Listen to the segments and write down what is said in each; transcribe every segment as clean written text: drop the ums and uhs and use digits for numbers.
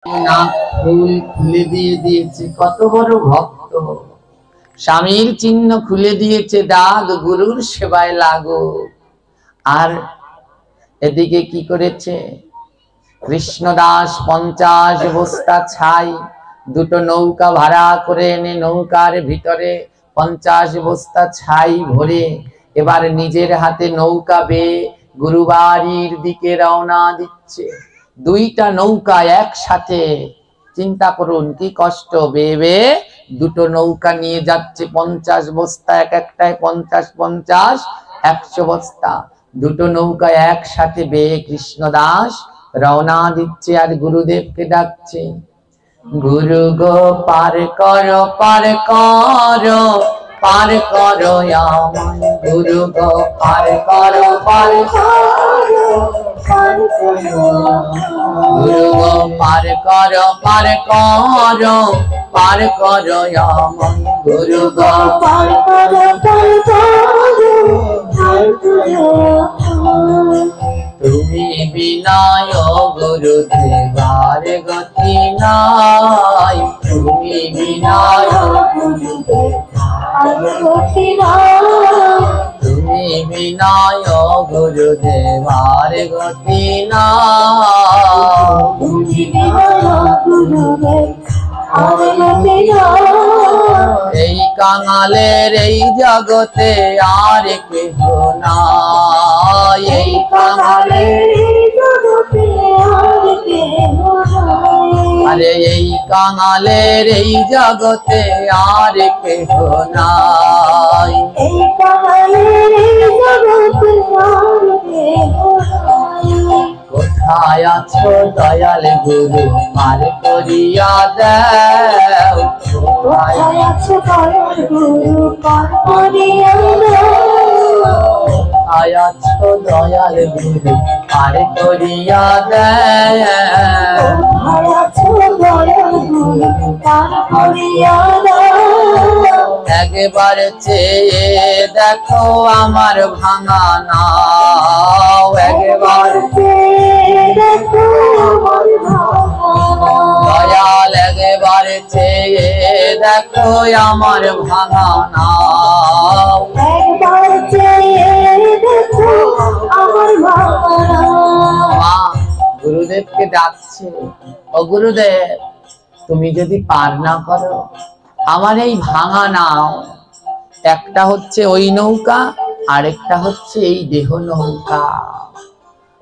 নাক ফুল খুলে দিয়ে দিয়েছে, কত বড় ভক্ত। স্বামীর চিহ্ন খুলে দিয়েছে, দাগ গুরুর সেবায় লাগো। আর এদিকে কি করেছে কৃষ্ণদাস? 50 বস্তা ছাই, দুটো নৌকা ভাড়া করে এনে নৌকার ভিতরে 50 বস্তা ছাই ভরে এবার নিজের হাতে নৌকা বেয়ে গুরুবাড়ির দিকে রওনা দিচ্ছে। দুইটা নৌকা একসাথে, চিন্তা করুন কি কষ্ট, বেয়ে বেয়ে দুটো নৌকা নিয়ে যাচ্ছে। 50 বস্তা, এক একটায় 50 50 100 বস্তা। দুটো নৌকা একসাথে বেয়ে কৃষ্ণদাস রওনা দিচ্ছে আর গুরুদেবকে ডাকছে, গুরু গো পার করো, পার করো, পার করো আমায়। গুরু গো পার করো, পার করো, পার করো। গুরু গো পার করো, পার করো, পার করো আমায়। গুরু গো পার করো, পার করো, পার করো। তুমি বিনায় গুরুদেবার গতি নাই, তুমি বিনায় গুরুদেবার গতি নাই, তুমি বিনায় গুরুদেবার গতি নাই, তুমি বিনায় গুরুদেবার গতি নাই। এই কাঙালের এই জগতে আর কেহ নাই, এই কাঙালের এই জগতে আর কেহ নাই। আরে এই কাঙালের এই জগতে আর কেহ নাই, এই কাঙালের এই জগতে আর কেহ নাই। কোথায় আছো দয়াল গুরু, পার করিয়া দাও। কোথায় আছো দয়াল গুরু, পার করিয়া দাও। কোথায় আছো দয়াল গুরু, পার করিয়া দাও। কোথায় আছো দয়াল গুরু, পার করিয়া দাও। একবার চেয়ে দেখো আমার ভাঙা নাও, একবার চেয়ে দেখো আমার ভাঙা নাও। দয়াল একবার চেয়ে দেখো আমার ভাঙা নাও, একবার চেয়ে দেখো আমার ভাঙা নাও। গুরুদেবকে ডাকছে, ও গুরুদেব তুমি যদি পার না করো আমার এই ভাঙা নাও, একটা হচ্ছে ওই নৌকা আরেকটা হচ্ছে এই দেহ নৌকা।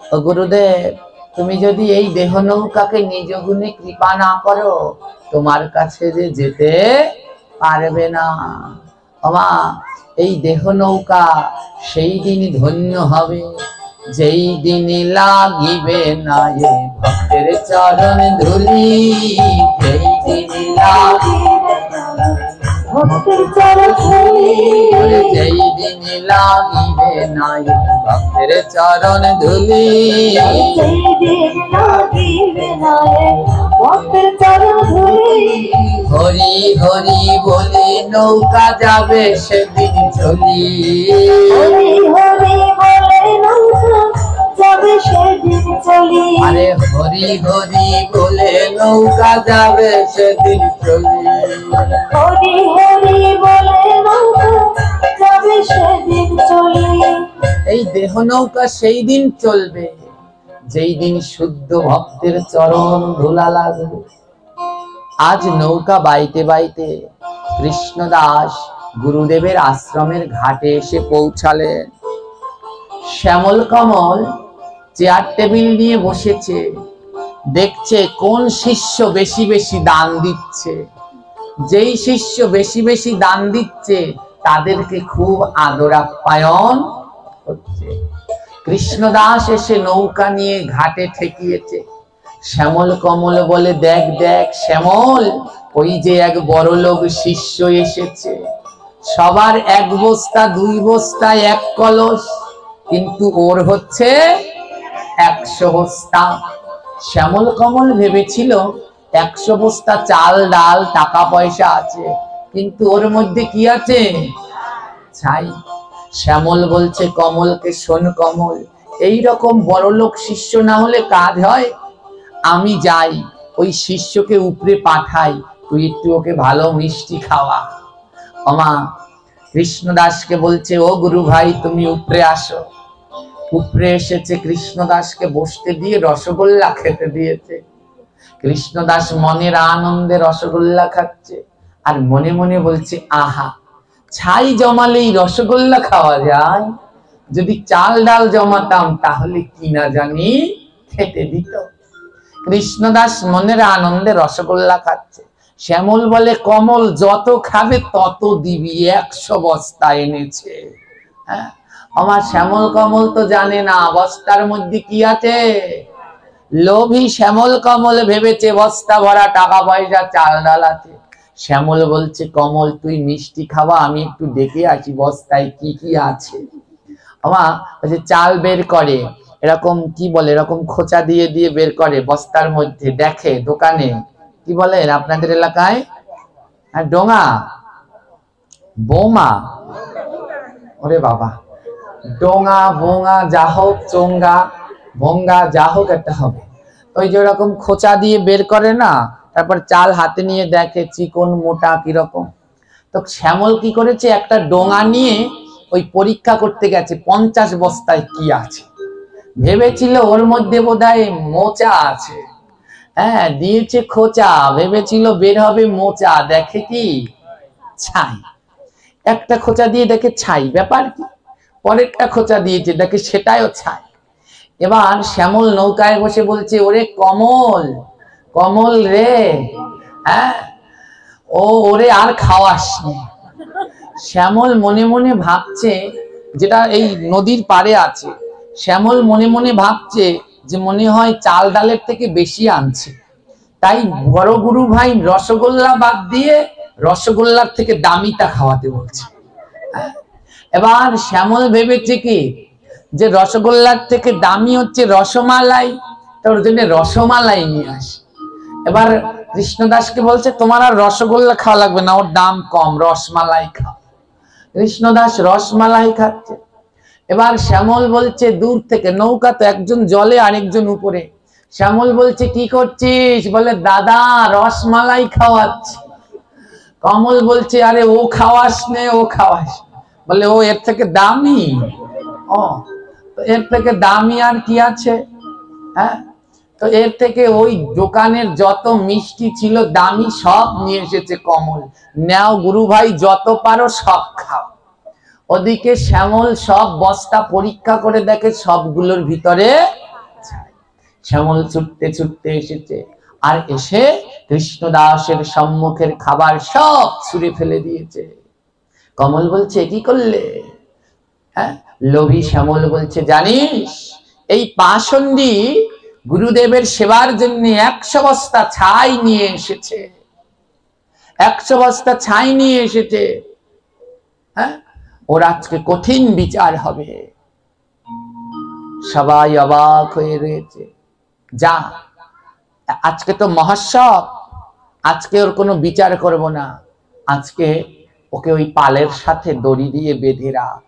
ও গুরুদেব তুমি যদি এই দেহ নৌকাকে নিজ গুণে কৃপা না করো তোমার কাছে যে যেতে পারবে না। আমা এই দেহ নৌকা সেই দিনই ধন্য হবে যেই দিন লাগিবে না এ ভক্তের চরণ ধুলি, যেই দিন লাগিবে না ভক্তের চরণ ধুলি, যেই দিন লাগিবে না এ ভক্তের চরণ ধুলি, যেই দিন লাগিবে না এ ভক্তের চরণ ধুলি। হরি হরি বলি নৌকা যাবে সেদিন চলি, হরি হরি বলে নৌকা যাবে সেদিন চলি। আরে হরি হরি বলে নৌকা যাবে সেদিন চলি, হরি হরি বলে নৌকা যাবে সেদিন চলি। এই দেহ নৌকা সেই দিন চলবে যেই দিন শুদ্ধ ভক্তের চরণ ধুলা লাগবে। আজ নৌকা বাইতে বাইতে কৃষ্ণদাস গুরুদেবের আশ্রমের ঘাটে এসে পৌঁছালেন। শ্যামল কমল চেয়ার টেবিল নিয়ে বসেছে, দেখছে কোন শিষ্য বেশি বেশি দান দিচ্ছে। যেই শিষ্য বেশি বেশি দান দিচ্ছে তাদেরকে খুব আদর আপ্যায়ন করছে। কৃষ্ণদাস এসে নৌকা নিয়ে ঘাটে ঠেকিয়েছে। শ্যামল কমল বলে, দেখ দেখ শ্যামল, ওই যে এক বড়লোক শিষ্য এসেছে। সবার 1 বস্তা 2 বস্তা 1 কলস, কিন্তু ওর হচ্ছে 100 বস্তা। শ্যামল কমল ভেবেছিল 100 বস্তা চাল ডাল টাকা পয়সা আছে, কিন্তু ওর মধ্যে কি আছে? ছাই। শ্যামল বলছে কমলকে, শোন কমল, এই রকম বড়লোক শিষ্য না হলে কাজ হয়? আমি যাই, ওই শিষ্যকে উপরে পাঠাই, তুই একটু ওকে ভালো মিষ্টি খাওয়া। ওমা কৃষ্ণদাসকে বলছে, ও গুরু ভাই তুমি উপরে আসো। উপরে এসেছে, কৃষ্ণদাসকে বসতে দিয়ে রসগোল্লা খেতে দিয়েছে। কৃষ্ণদাস মনের আনন্দে রসগোল্লা খাচ্ছে, আর মনে মনে বলছে, আহা, ছাই জমালেই রসগোল্লা খাওয়া যায়, যদি চাল ডাল জমাতাম তাহলে কি না জানি খেতে দিত। কৃষ্ণদাস মনের আনন্দে রসগোল্লা খাচ্ছে। শ্যামল বলে, কমল যত খাবে তত দিবি, 100 বস্তা এনেছে। হ্যাঁ, আমার শ্যামল কমল তো জানে না বস্তার মধ্যে কি আছে। লোভী শ্যামল কমল ভেবেছে বস্তা ভরা টাকা পয়সা চাল ডাল আছে। শ্যামল বলছে, কমল তুই মিষ্টি খাওয়া, আমি একটু দেখে আসি বস্তায় কি কি আছে। আমার চাল বের করে, এরকম কি বলে, এরকম খোঁচা দিয়ে দিয়ে বের করে বস্তার মধ্যে, দেখে দোকানে কি বলেন আপনাদের এলাকায়, ডোঙা, বোমা, ওরে বাবা, ডোঙা বোঙা যা হোক, চোঙ্গা ভোঙ্গা যা হোক একটা হবে। ওই যে ওরকম খোঁচা দিয়ে বের করে না, তারপর চাল হাতে নিয়ে দেখে চিকন মোটা কিরকম। তো শ্যামল কি করেছে, একটা ডোঙা নিয়ে ওই পরীক্ষা করতে গেছে 50 বস্তায় কি আছে। ভেবেছিল ওর মধ্যে বোধহয় মোচা আছে, হ্যাঁ দিয়েছে খোঁচা, ভেবেছিল বের হবে মোচা, দেখে কি ছাই। একটা খোঁচা দিয়ে দেখে ছাই, ব্যাপার কি। পরেরটা খোঁচা দিয়েছে, দেখে সেটাও ছাই। এবার শ্যামল নৌকায় বসে বলছে, ওরে কমল, কমল রে, হ্যাঁ ওরে আর খাওয়াসনি। শ্যামল মনে মনে ভাবছে, যেটা এই নদীর পাড়ে আছে, শ্যামল মনে মনে ভাবছে যে মনে হয় চাল ডালের থেকে বেশি আনছে, তাই বড় গুরু ভাই রসগোল্লা বাদ দিয়ে রসগোল্লার থেকে দামিটা খাওয়াতে বলছে। এবার শ্যামল ভেবেছে কি, যে রসগোল্লার থেকে দামি হচ্ছে রসমালাই, তার জন্য রসমালাই নিয়ে আসে। এবার কৃষ্ণদাসকে বলছে, তোমার আর রসগোল্লা খাওয়া লাগবে না, ওর দাম কম, রসমালাই খাও। কৃষ্ণদাস রসমালাই খাচ্ছে। এবার শ্যামল বলছে দূর থেকে, নৌকা তো একজন জলে আরেকজন উপরে, শ্যামল বলছে কি করছিস, বলে দাদা রসমালাই খাওয়াচ্ছি। কমল বলছে, আরে ও খাওয়াস নে, ও খাওয়াস। বলে ও এর থেকে দামি, ও এর থেকে দামি আর কি আছে। হ্যাঁ, তো এর থেকে ওই দোকানের যত মিষ্টি ছিল দামি সব নিয়ে এসেছে কমল, নাও গুরু ভাই যত পারো সব খাও। ওদিকে শ্যামল সব বস্তা পরীক্ষা করে দেখে সবগুলোর ভিতরে ছাই। শ্যামল ছুটতে ছুটতে এসেছে, আর এসে কৃষ্ণদাসের সম্মুখের খাবার সব ছুঁড়ে ফেলে দিয়েছে। কমল বলছে, কি করলে? হ্যাঁ, লোভী শ্যামল বলছে, জানিস এই পাষণ্ডী গুরুদেবের সেবার জন্য 100 বস্তা ছাই নিয়ে এসেছে, 100 বস্তা ছাই নিয়ে এসেছে। হ্যাঁ, ওর আজকে কঠিন বিচার হবে। সবাই অবাক হয়ে রয়েছে। যা, আজকে তো মহোৎসব, আজকে ওর কোনো বিচার করব না, আজকে ওকে ওই পালের সাথে দড়ি দিয়ে বেঁধে রাখ।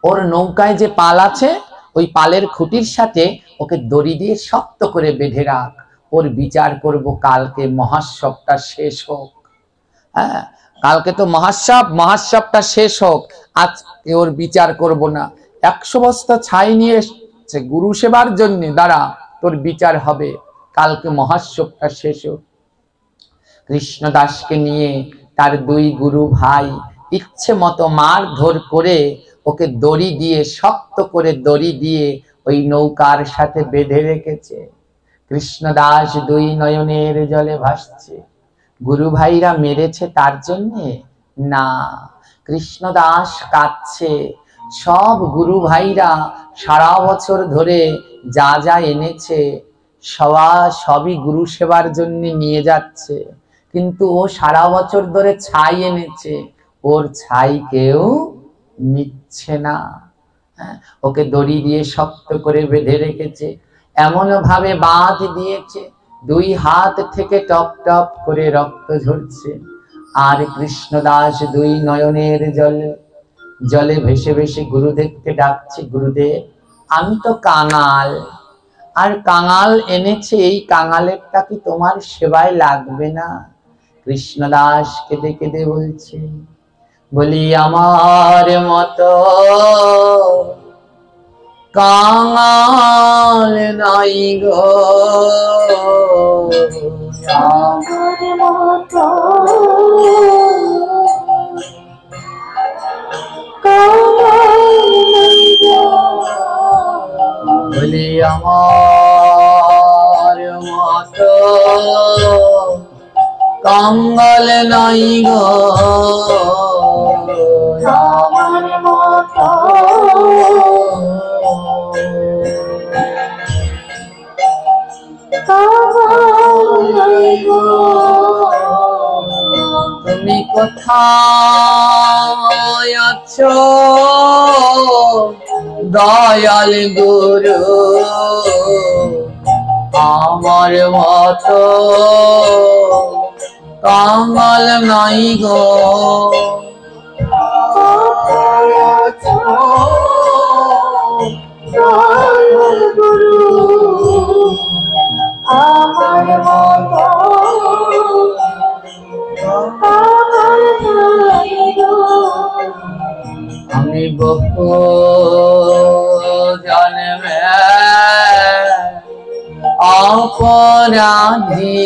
ওর নৌকায় যে পাল আছে ওই পালের খুঁটির সাথে ওকে দড়ি দিয়ে শক্ত করে বেঁধে রাখ, ওর বিচার করব কালকে, মহোৎসবটা শেষ হোক। হ্যাঁ, কালকে তো মহোৎসব, মহোৎসবটা শেষ হোক, আজকে ওর বিচার করব না। 100 বস্তা ছাই নিয়ে এসেছে গুরু সেবার জন্য, দাঁড়া তোর বিচার হবে, কালকে মহোৎসবটা শেষ হোক। কৃষ্ণদাসকে নিয়ে তার 2 গুরু ভাই ইচ্ছে মতো মারধর করে ওকে দড়ি দিয়ে, শক্ত করে দড়ি দিয়ে ওই নৌকার সাথে বেঁধে রেখেছে। কৃষ্ণদাস 2 নয়নের জলে ভাসছে। গুরু ভাইরা মেরেছে তার জন্যে না, কৃষ্ণদাস কাঁদছে। সব গুরু ভাইরা সারা বছর ধরে যা যা এনেছে সবই গুরু সেবার জন্য নিয়ে যাচ্ছে, কিন্তু ও সারা বছর ধরে ছাই এনেছে, ওর ছাই কেউ নিচ্ছে না। ওকে দড়ি দিয়ে শক্ত করে বেঁধে রেখেছে, এমন ভাবে বাঁধ দিয়েছে 2 হাত থেকে টপ টপ করে রক্ত ঝরছে। আর কৃষ্ণদাস 2 নয়নের জলে ভেসে ভেসে গুরুদেবকে ডাকছে, গুরুদেব আমি তো কাঙাল, আর কাঙাল এনেছে, এই কাঙালেরটা কি তোমার সেবায় লাগবে না? কৃষ্ণদাস কেঁদে কেঁদে বলছে, বলি আমার মতো কাঙাল নাই গো, আমার মতো বলি আমার মতো কাঙাল নাই গো, আমার মতো তুমি কোথায় আছো দয়াল গুরু, আমার মতো কাঙাল নাই গো, আমার মতো আমি বহু জন্মে অপরাধী,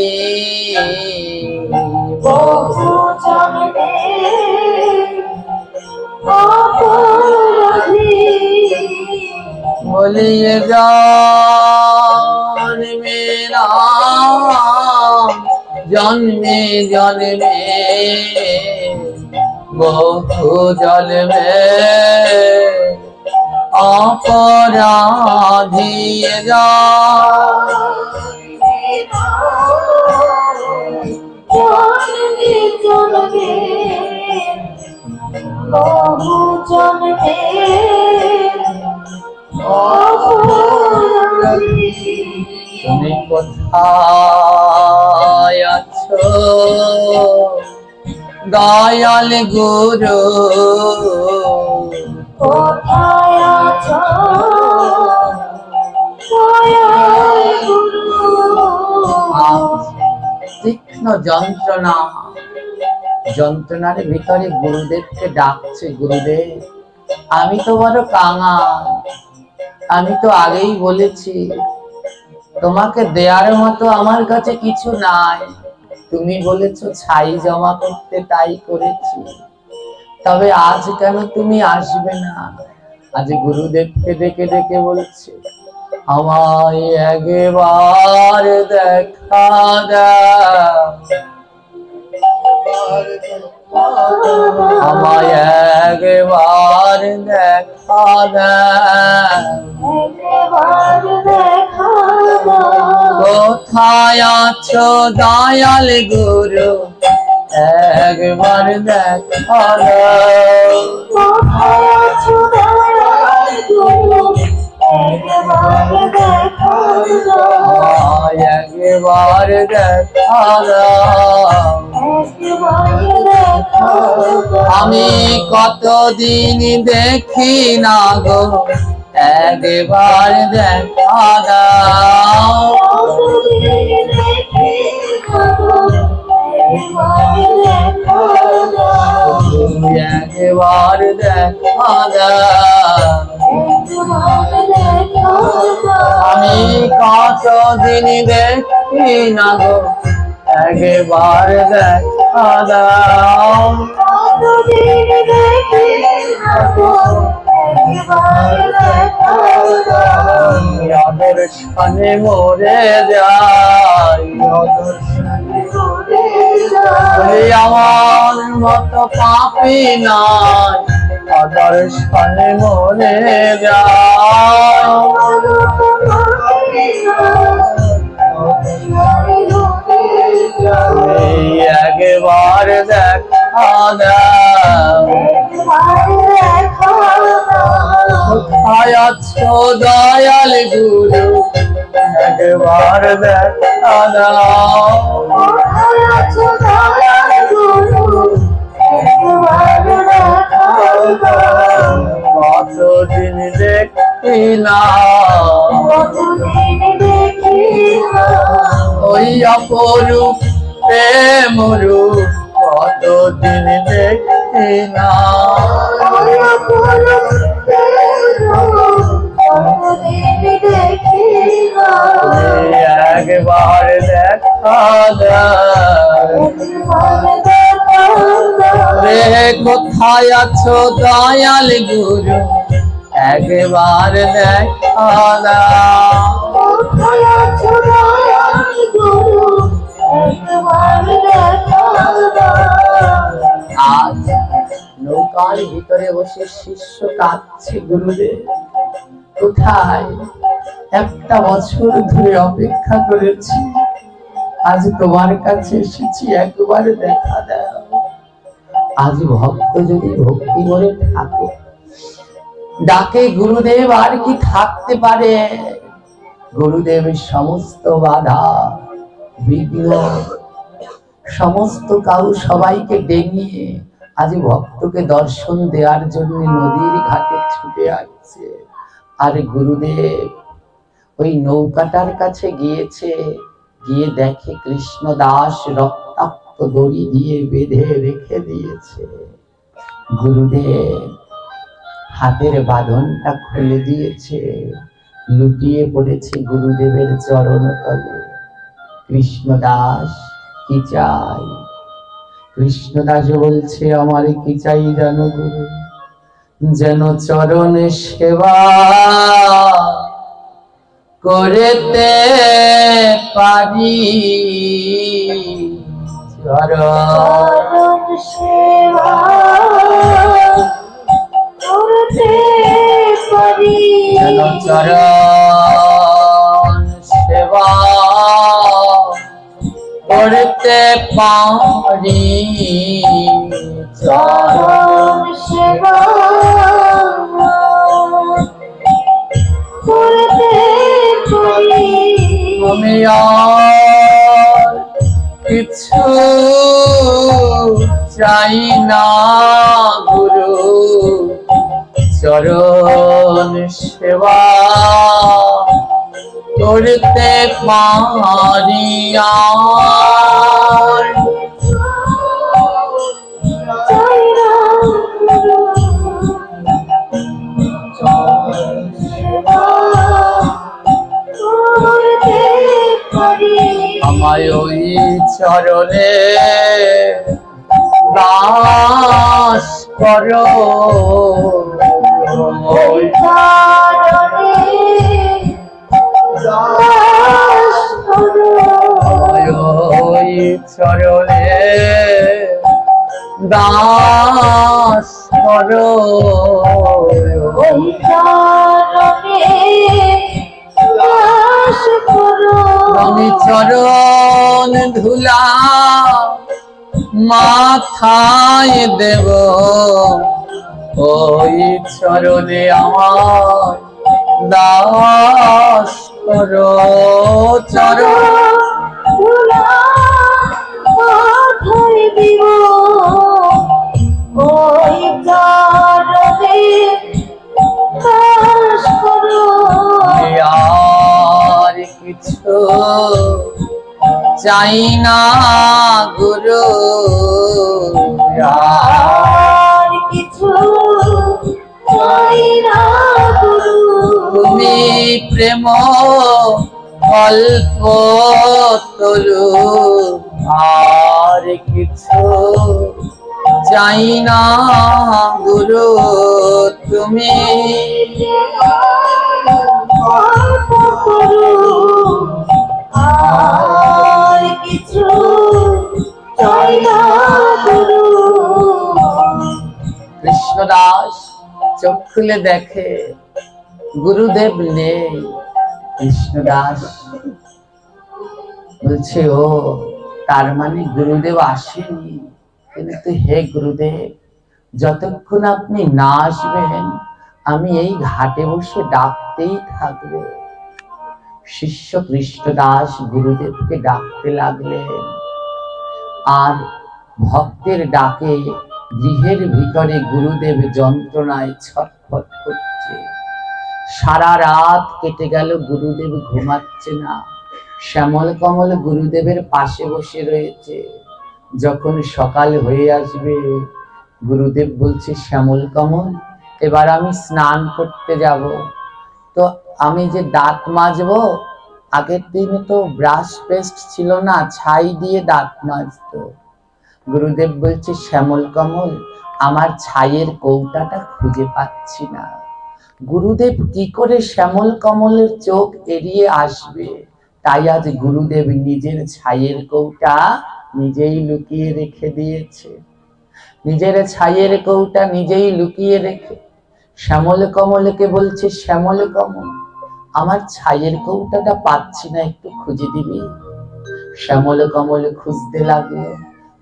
বহু জন্মে অপরাধী, বলিয়ে জন্মে রাম জন্মে জন্মে বহু জন্মে অপরাধী, জন্মে জন্মে বহু জন্মে অপরাধী। তুমি কোথায় আছো দয়াল গুরু, কোথায় আছো দয়াল গুরু? তীক্ষ্ণ যন্ত্রণা, যন্ত্রণার ভিতরে গুরুদেবকে ডাকছে, গুরুদেব আমি তো বড় কাঙাল, আমি তো আগেই বলেছি তোমাকে দেয়ার মতো আমার কাছে কিছু নাই, তুমি বলেছো ছাই জমা করতে, তাই করেছি, তবে আজ কেন তুমি আসবে না? আজ গুরুদেবকে ডেকে ডেকে বলছে, আমায় একবার দেখা দাও, আমায় একবার দেখা দাও, একবার দেখা দাও, কোথায় আছো দয়াল গুরু একবার দেখা দাও, কোথায় আছো দয়াল গুরু? একবার দেখা দাও, আমায় একবার দেখা দাও, একবার দেখা দাও। আমি কতদিন দেখি না গো, একবার দেখা দাও, কতদিন দেখি না গো, একবার দেখা দাও, তুমি একবার দেখা দাও, একবার দেখা দাও। আমি কতদিন দেখি না গো, একবার দেখা দাও, কতদিন দেখি না গো, একবার দেখা দাও। আদর্শনে মরে যাই, ঘুরে যাও, বলি আমার মতো পাপি নাই, আদর্শনে মরে যাই, এই একবার দেখা দাও, কোথায় আছো দয়াল গুরু একবার দেখা দাও, কতদিন দেখি না, কতদিন ওই অপরূপ প্রেম রূপ কতদিন দেখি না। একবার দেখা রে, কোথায় আছো দয়াল গুরু, একবার দেখা আজ নৌকার ভিতরে বসে শিষ্য কাঁদছে, গুরুদেব কোথায়? একটা বছর ধরে অপেক্ষা করেছি, আজ তোমার কাছে এসেছি, একবার দেখা দাও। আজ ভক্ত যদি ভক্তি করে থাকে, ডাকে গুরুদেব, আর কি থাকতে পারে? গুরুদেব সমস্ত বাধা বিঘ্ন সমস্ত সবাইকে ডেঙিয়ে আজ ভক্তকে দর্শন দেওয়ার জন্য নদীর ঘাটে ছুটে আসছে। আর গুরুদেব ওই নৌকাটার কাছে গিয়েছে, গিয়ে দেখে কৃষ্ণ দাস রক্তাক্ত দড়ি দিয়ে বেঁধে রেখে দিয়েছে। গুরুদেব হাতের বাঁধনটা খুলে দিয়েছে, লুটিয়ে পড়েছে গুরুদেবের চরণ তলে। কৃষ্ণদাস কি চাই? কৃষ্ণদাস বলছে, আমার কি চাই জানো গুরু? যেন চরণ সেবা করতে পারি, চরণ সেবা করতে পারি, যেন চরণ সেবা করতে পারি, চরণ সেবা করতে পারি। আমি আর কিছু চাই না গুরু, চরণ সেবা করতে পারি, আর চাই না গুরু, চরণ সেবা করতে পারি। আমায় ওই চরণে দাস করো, ওই চরণে দাস করো, ওই চরণে দাস করো, ওই চরণে দাস করো। আমি চরণ ধুলা মাথায় দেব, ওই চরণে আমার দাস করো, চরণ ধুলা মাথায় দিব, ওই চরণে দাস করো। আর কিছু চাই না গুরু, আর কিছু চাই না গুরু, তুমি প্রেম কল্প তরু, আর কিছু চাই না গুরু, তুমি কল্প করু, আর কিছু চাই না গুরু। কৃষ্ণদাস চোখ খুলে দেখে গুরুদেব নেই। কৃষ্ণদাস বলছে, ও তার মানে গুরুদেব আসেনি। কিন্তু হে গুরুদেব, যতক্ষণ আপনি না আসবেন আমি এই ঘাটে বসে ডাকতেই থাকবো। শিষ্য কৃষ্ণদাস গুরুদেবকে ডাকতে লাগলেন, আর ভক্তের ডাকে গৃহের ভিতরে গুরুদেব যন্ত্রণায় ছটফট করছে। সারা রাত কেটে গেল, গুরুদেব ঘুমাচ্ছে না। শ্যামল কমল গুরুদেবের পাশে বসে রয়েছে। যখন সকাল হয়ে আসবে, গুরুদেব বলছে, শ্যামল কমল, এবার আমি স্নান করতে যাব। তো আমি যে দাঁত মাজবো, আগের দিনে তো ব্রাশ পেস্ট ছিল না, ছাই দিয়ে দাঁত মাজতো। গুরুদেব বলছে, শ্যামল কমল, আমার ছাইয়ের কৌটাটা খুঁজে পাচ্ছি না। গুরুদেব কি করে শ্যামল কমলের চোখ এড়িয়ে আসবে? তাই আজ গুরুদেব নিজের ছাইয়ের কৌটা নিজেই লুকিয়ে রেখে দিয়েছে। নিজের ছাইয়ের কৌটা নিজেই লুকিয়ে রেখে শ্যামল কমলকে বলছে, শ্যামল কমল, আমার ছাইয়ের কৌটাটা পাচ্ছি না, একটু খুঁজে দিবি? শ্যামল কমল খুঁজতে লাগলো।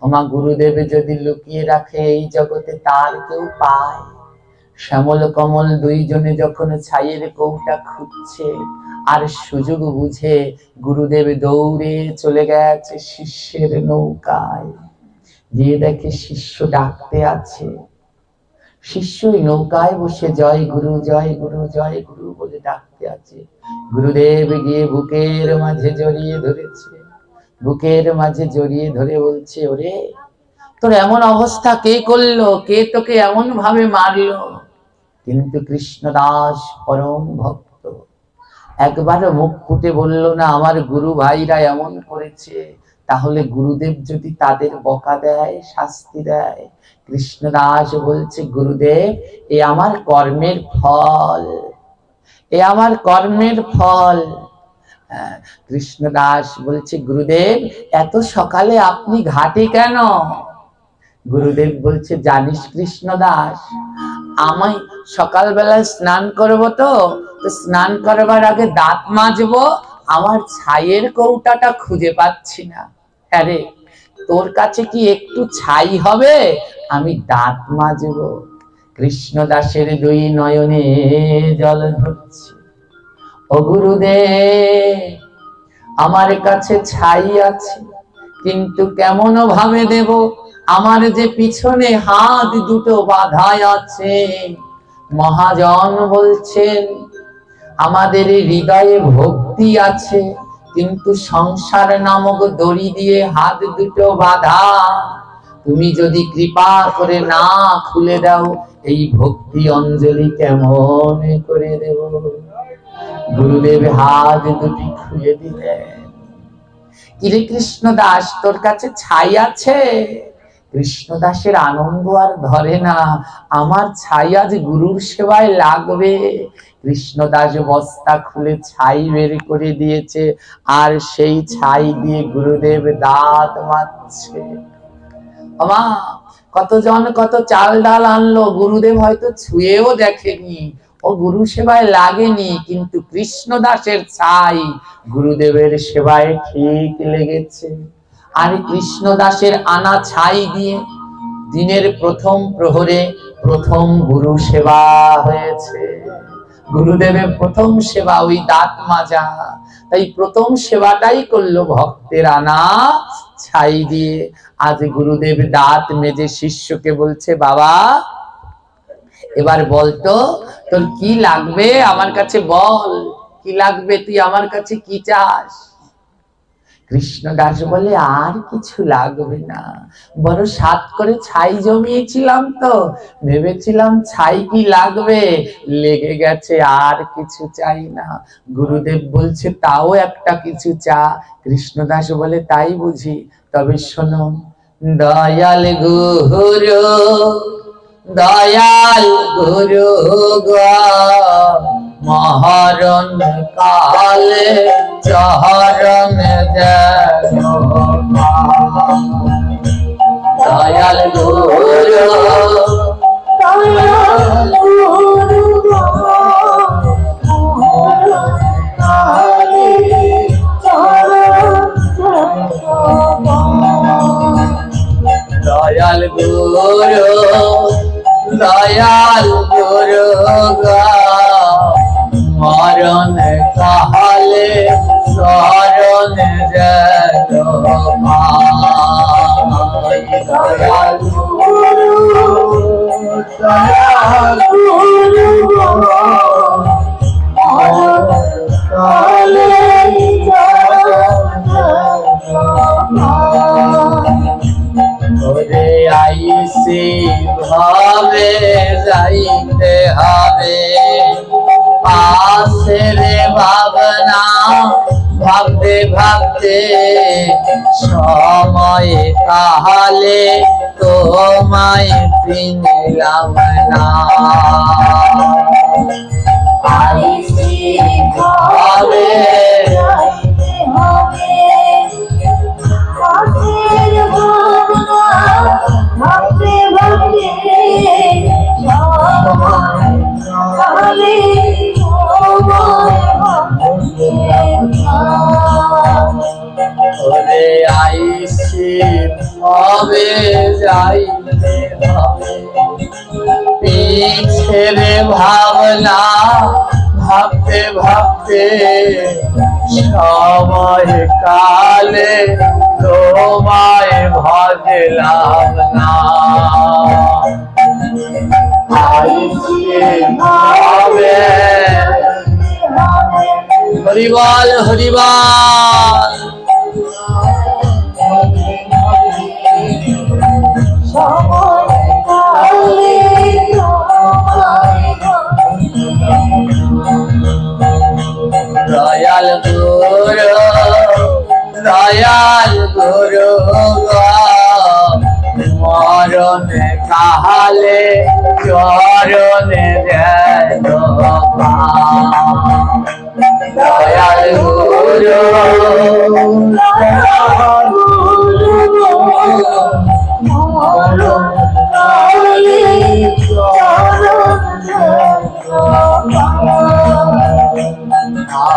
আমার গুরুদেব যদি লুকিয়ে রাখে এই জগতে, তার কেউ পায়? শ্যামল কমল দুইজনে যখন ছাইয়ের কৌটা খুঁজছে, আর সুযোগ বুঝে গুরুদেব দৌড়ে চলে গেছে শিষ্যের নৌকায়। গিয়ে দেখে শিষ্য ডাকতে আছে। শিষ্য নৌকায় বসে জয় গুরু, জয় গুরু, জয় গুরু বলে ডাকতে আছে। গুরুদেব গিয়ে বুকের মাঝে জড়িয়ে ধরেছে। বুকের মাঝে জড়িয়ে ধরে বলছে, ওরে, তোর এমন অবস্থা কে করলো? কে তোকে এমন ভাবে মারলো? কিন্তু কৃষ্ণদাস পরম ভক্ত, একবারও মুখ ফুটে বলল না আমার গুরু ভাইরা এমন করেছে। তাহলে গুরুদেব যদি তাদের বকা দেয়, শাস্তি দেয়, কৃষ্ণদাস বলছে, গুরুদেব, এ আমার কর্মের ফল, এ আমার কর্মের ফল। কৃষ্ণদাস বলছে, গুরুদেব, এত সকালে আপনি ঘাটে কেন? গুরুদেব বলছে, জানিস কৃষ্ণদাস, আমি সকালবেলায় স্নান করব, তো স্নান করবার আগে দাঁত মাজবো, আমার ছাইয়ের কৌটাটা খুঁজে পাচ্ছি না। আরে, তোর কাছে কি একটু ছাই হবে? আমি দাঁত মাজবো। কৃষ্ণদাসের দুই নয়নে জল ধরছে। ও গুরুদেব, আমার কাছে ছাই আছে, কিন্তু কেমন ভাবে দেব? আমার যে পিছনে হাত দুটো বাঁধা আছে। মহাজন বলছেন, আমাদের হৃদয়ে ভক্তি আছে, কিন্তু সংসার নামক দড়ি দিয়ে হাত দুটো বাঁধা। তুমি যদি কৃপা করে না খুলে দাও, এই ভক্তি অঞ্জলি কেমন করে দেব? গুরুদেব হাত দুটি খুলে দিলেন। কিরে কৃষ্ণদাস, তোর কাছে ছাই আছে? কৃষ্ণদাসের আনন্দ আর ধরে না, আমার ছাই আজ গুরুর সেবায় লাগবে। কৃষ্ণদাস বস্তা খুলে ছাই বের করে দিয়েছে, আর সেই ছাই দিয়ে গুরুদেব দাঁত মাজছে। আমা, কতজন কত চাল ডাল আনলো, গুরুদেব হয়তো ছুঁয়েও দেখেনি, ও গুরু সেবায় লাগেনি, কিন্তু কৃষ্ণদাসের ছাই গুরুদেবের সেবায় ঠিক লেগেছে। আর কৃষ্ণদাসের আনা ছাই দিয়ে দিনের প্রথম প্রহরে প্রথম গুরু সেবা হয়েছে। গুরুদেবের প্রথম সেবা ওই দাঁত মাজা। তাই প্রথম সেবাটাই করলো ভক্তের আনা ছাই দিয়ে। আজ গুরুদেব দাঁত মেজে শিষ্যকে বলছে, বাবা, এবার বলতো তোর কি লাগবে, আমার কাছে বল, কি লাগবে, তুই আমার কাছে কি চাস? কৃষ্ণদাস বলে, আর কিছু লাগবে না, বড় সাত করে ছাই জমিয়েছিলাম, তো ভেবেছিলাম ছাই কি লাগবে, লেগে গেছে, আর কিছু চাই না। গুরুদেব বলছে, তাও একটা কিছু চা। কৃষ্ণদাস বলে, তাই বুঝি? তবে শোনো, দয়াল গুরু, দয়াল গুরু গো, মহরণ কালে চরণ যেন দয়াল গুরু, দয়াল গুরু গো, কালে চরণ যেন দয়াল গুরু, দয়াল গুরু গো, মরণ কালে শরণ যেন পাই। দয়াল গুরু, দয়াল গুরু গো, মরণ কালে শরণ ওরে আইসি ভাবে যাইতে হবে, পাশের ভাবনা ভাবতে ভাবতে সময় তাহলে তোমায় চিনলাম না। আইসি ভাবে যাইতে হবে, পাশের ভাবনা ভাবতে ভাবতে সময় তাহলে তোমায় ওরে আইসি ভাবে যাইতে হবে, পিছের ভাবনা ভাবতে ভাবতে সময় কালে তোমায় ভজলাম না। আইসি ভাবে হরিবল হরিবল। দয়াল গুরু দয়াল গুরু মরণ কালে চরণে দয়াল গুরু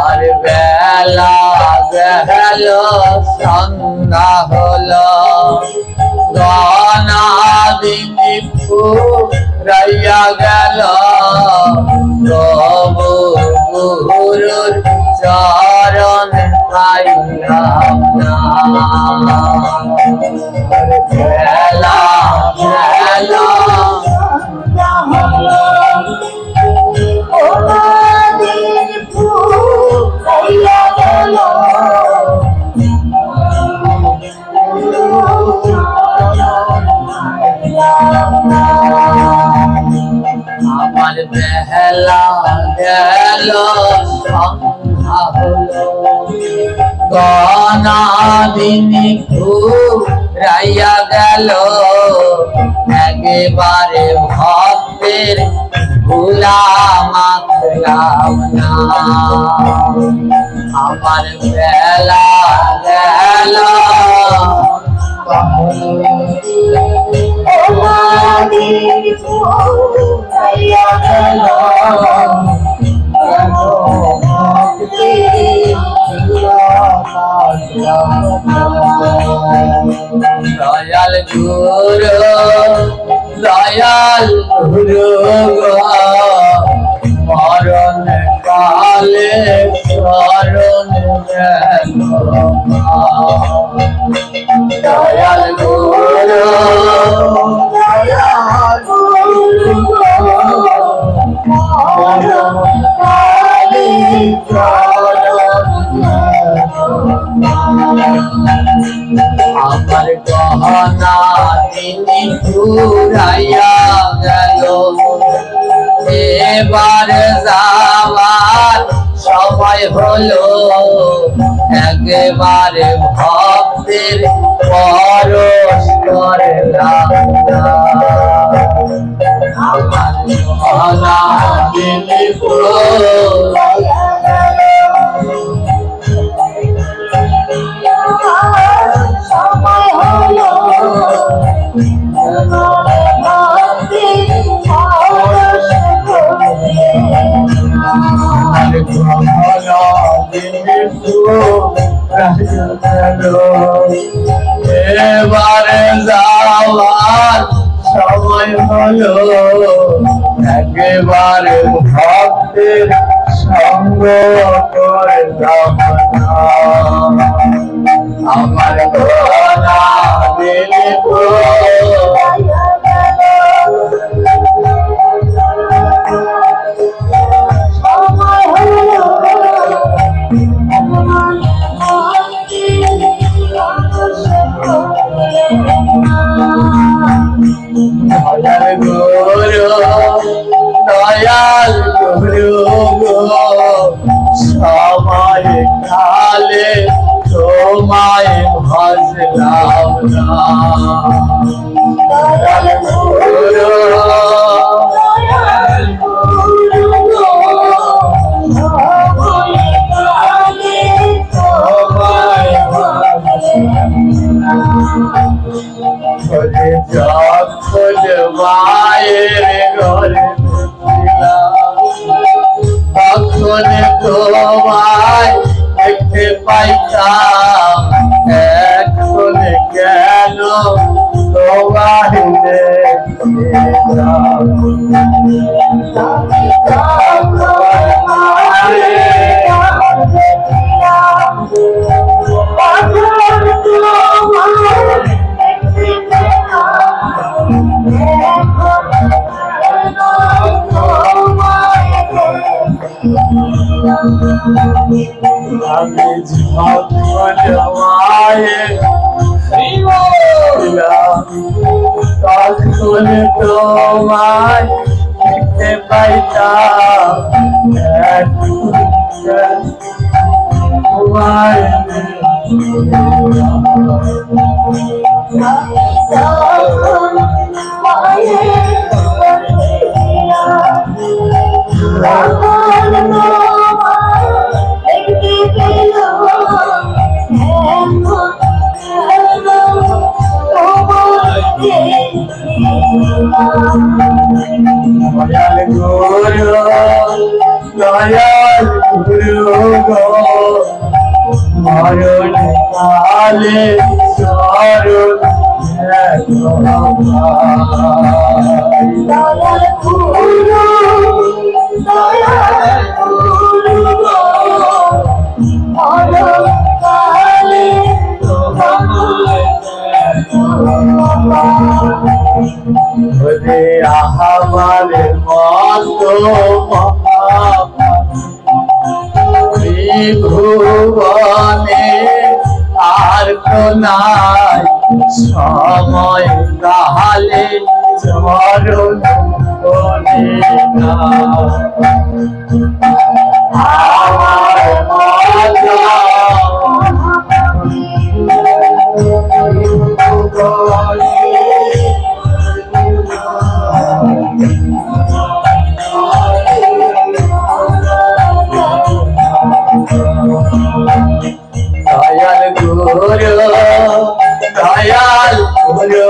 আর বেলা গেল সন্ধ্যা হলো, গনা দিন ফুরাইয়া গেল, তবু গুরুর চরণ পাইলাম না। বেলা গেল আমার বেলা গেল সন্ধ্যা হলো, গনা দিন ফুরাইয়া গেল, একেবারে ভক্তের ভুলা মাখলাম না। আমার বেলা গেল দয়াল গুরু দয়াল গুরু মরণ কালে শরণ দয়াল গুরু দয়াল গুরু মরণ কালে আমার গহনা তিনি ফুরাইয়া গেল, এবার যাওয়ার সময় হলো, একেবারে ভক্তের পরশ করলাম না। আমার গহনা তিনি ফুরাইয়া এবারে যাওয়ার সময় হলো, একেবারে ভক্তের সঙ্গ করলাম না। আমার গহনা দিলে ভাসলাম না দয়াল গুরু যখন মায়ের ঘরে তখন তোমায় দেখতে পাইতাম এখন কেন তোমায় আমি যখন মায়ের তখন তোমায় দেখতে পাইতাম তোমায় দয়াল গুরু দয়াল গুরু গো মরণ কালে শরণ দয়াল গুরু দয়াল গুরু মরণ কালে আমার মতো ত্রিভুবনে আর তো নাই সময় কালে চরণ আমার মতো দয়াল গুরু দয়াল গুরু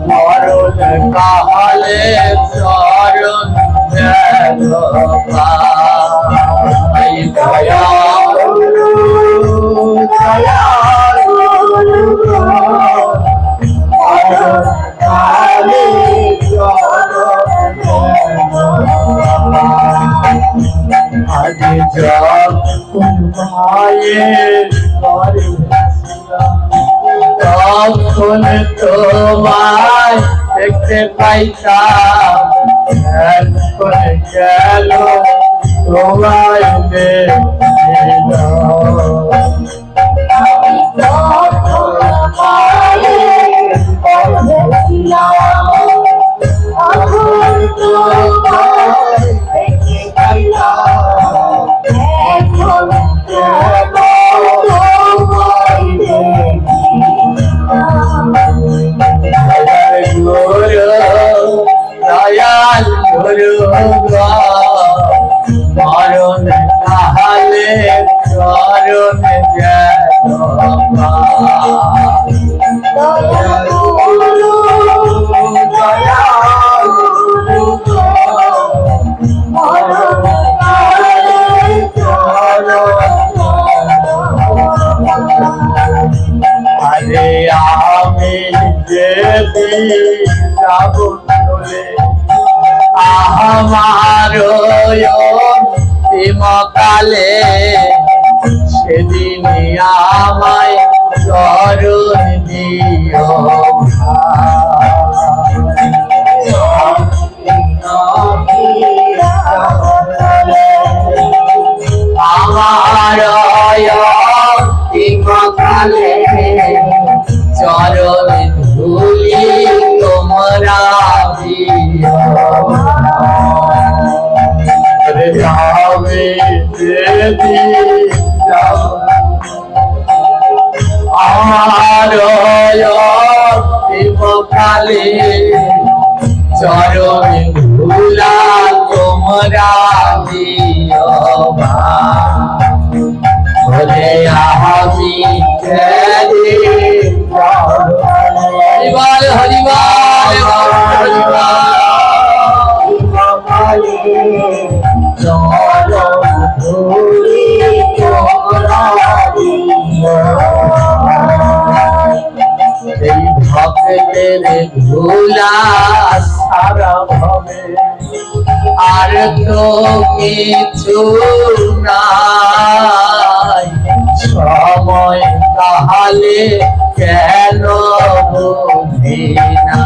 মরণ কালে চরণ দয়াল গুরু দয়াল গুরু মরণ কালে আজ যখন মায়ের ঘরে তখন তোমায় দেখতে পাইতাম এখন গেল তোমায় দয়াল গুরু মরণ কালে চরণ দয়াল গুরু দয়াল গুরু মরণ কালে আরে আমি যেতে যাব চলে আমার অন্তিমকালে সেদিন আমায় চরণ দিও আমার অন্তিমকালে চরণ ধুলি তোমরা দিও আমি যেদি আমার কালে চরণে ভুলা তোমরা দিও বলে আমি হরিবল হরিবল এই ভক্তের ভুলা সারা ভবে আর তো কিছু নাই সময় তাহলে কেন বুঝি না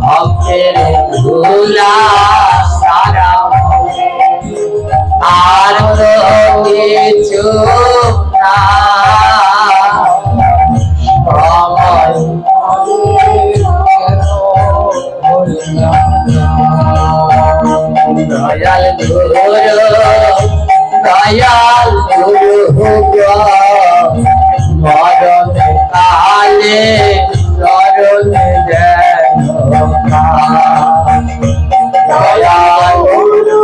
ভক্তের ভুলা সারা ভবে আর তো কিছু দয়াল গুরু মরণ কালে চরণ যেন দয়াল গুরু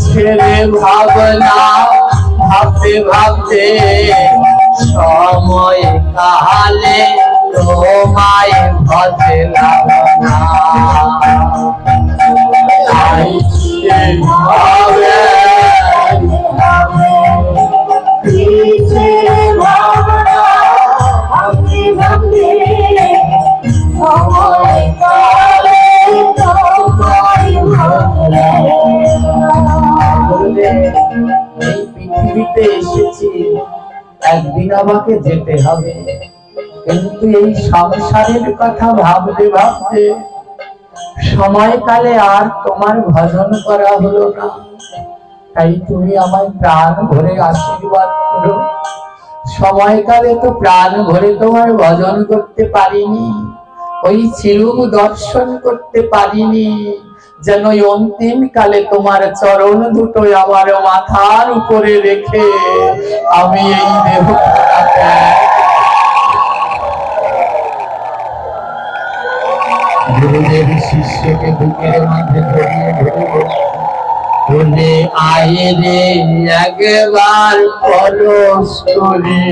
ছেড়ে ভাবনা ভাবতে ভাবতে সময় কালে তোমায় ভজলাম না এই পৃথিবীতে এসেছি একদিন আমাকে যেতে হবে কিন্তু এই সংসারের কথা ভাবতে ভাবতে সময়কালে আর তোমার ভজন করা হলো না তাই তুমি আমায় প্রাণ ভরে আশীর্বাদ করো সময়কালে তো প্রাণ ভরে তোমার ভজন করতে পারিনি ওই চিরূপ দর্শন করতে পারিনি যেন অন্তিম কালে তোমার চরণ দুটো আমার মাথার উপরে রেখে আমি এই দেহ গুরুদেব শিষ্যকে বুকের মাঝে ধরিয়ে ধরবে বলে আয়ে রে একবার পরশ করি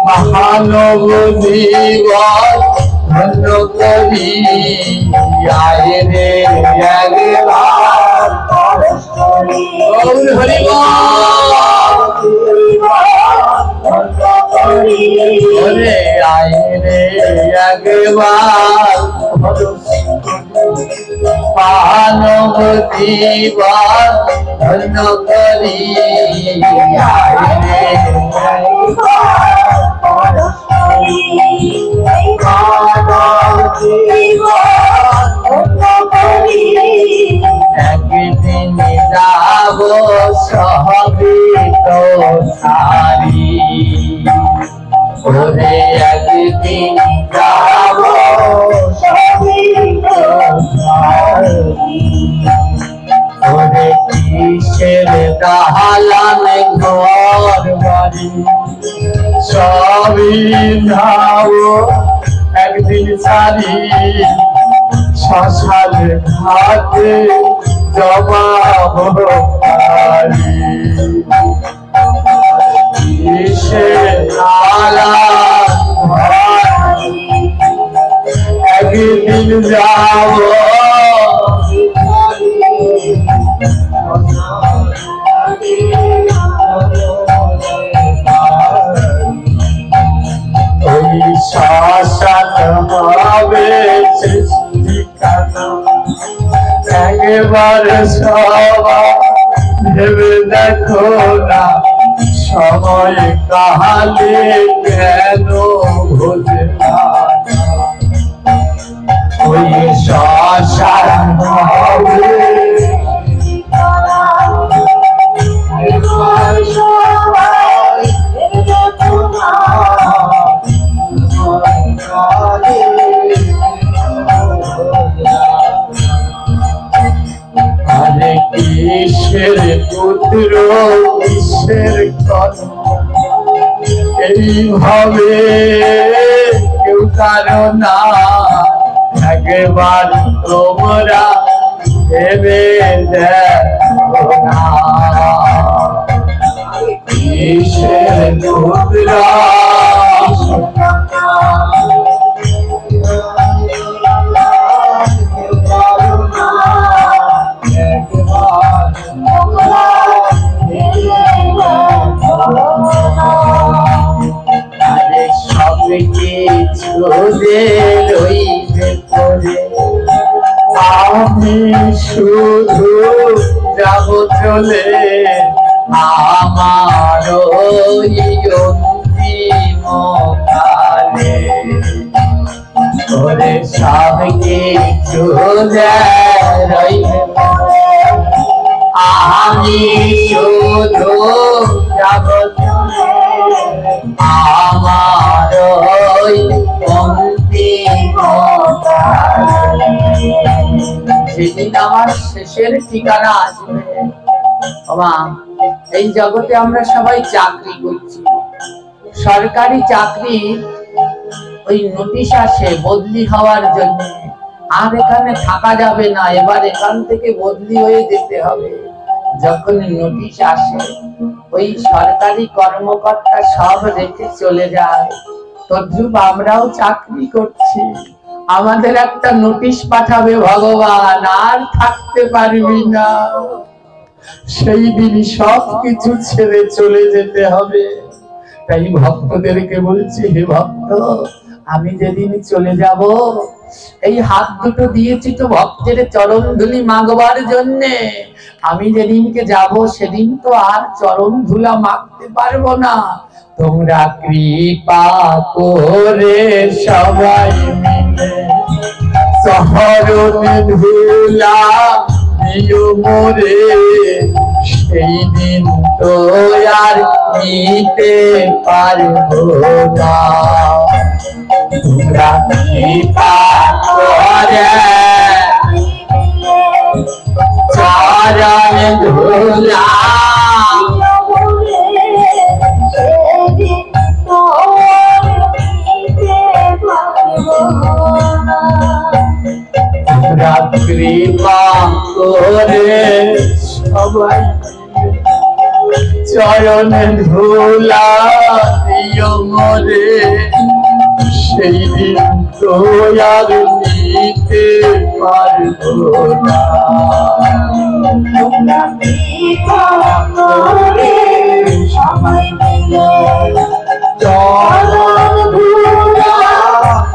মহানব দিবস ধন্য করি আয়ে রে একবার পরশ করি বলে আয়ে রে একবার মানব দিবস ধন্য করি একদিন যাব সহবিত সারি ওরে একদিন যাব ওরে কিসের দালান ঘর বাড়ি সবই নাও একদিন সারি শ্মশান ঘাটে জবাব পারি কিসের দালান একদিন যাব ওই শ্মশান হবে ঠিকানা একবার সবাই ভেবে দেখো না সময় কালে কেন ভোজে না ওই শ্মশান হবে পুত্র বিশ্বের কন্যা, এইভাবে কেউ কারো না একবার তোমরা ভেবে দেখো না। কিসের মুদ্রা সব কিছু রইবে পড়ে, আমি শুধু যাব চলে আমার অন্তিম কালে। ওরে সব কিছু রইবে পড়ে, আমি শুধু যাব চলে আমার অন্তিম কালে। সেদিন আমার শেষের ঠিকানা আসবে। বাবা, এই জগতে আমরা সবাই চাকরি করছি, সরকারি চাকরি ওই নোটিশ আসে বদলি হওয়ার জন্য, আর এখানে থাকা যাবে না, এবার এখান থেকে বদলি হয়ে যেতে হবে। যখন নোটিশ আসে ওই সরকারি কর্মকর্তা সব রেখে চলে যায়। তদ্রূপ আমরাও চাকরি করছি, আমাদের একটা নোটিশ পাঠাবে ভগবান, আর থাকতে পারবি না। সেই দিন সব কিছু ছেড়ে চলে যেতে হবে। তাই ভক্তদেরকে বলছি, হে ভক্ত, আমি যেদিন চলে যাব, এই হাত দুটো দিয়েছি তো ভক্তের চরণ ধুলি মাগবার জন্যে। আমি যেদিনকে যাব সেদিন তো আর চরণ ধুলা মাগতে পারবো না। তোমরা কৃপা করে সবাই মিলে চরণ ধুলা দিও মোরে, সেই দিন তো আর নিতে পারবো না। তোমরা কৃপা করে চরণ ধুলা তোমরা কৃপা করে সবাই চরণ ধুলা দিও মোরে, সেই দিন তো আর নিতে পারবো না। তোমরা কৃপা করে সবাই মিলে চরণ ধুলা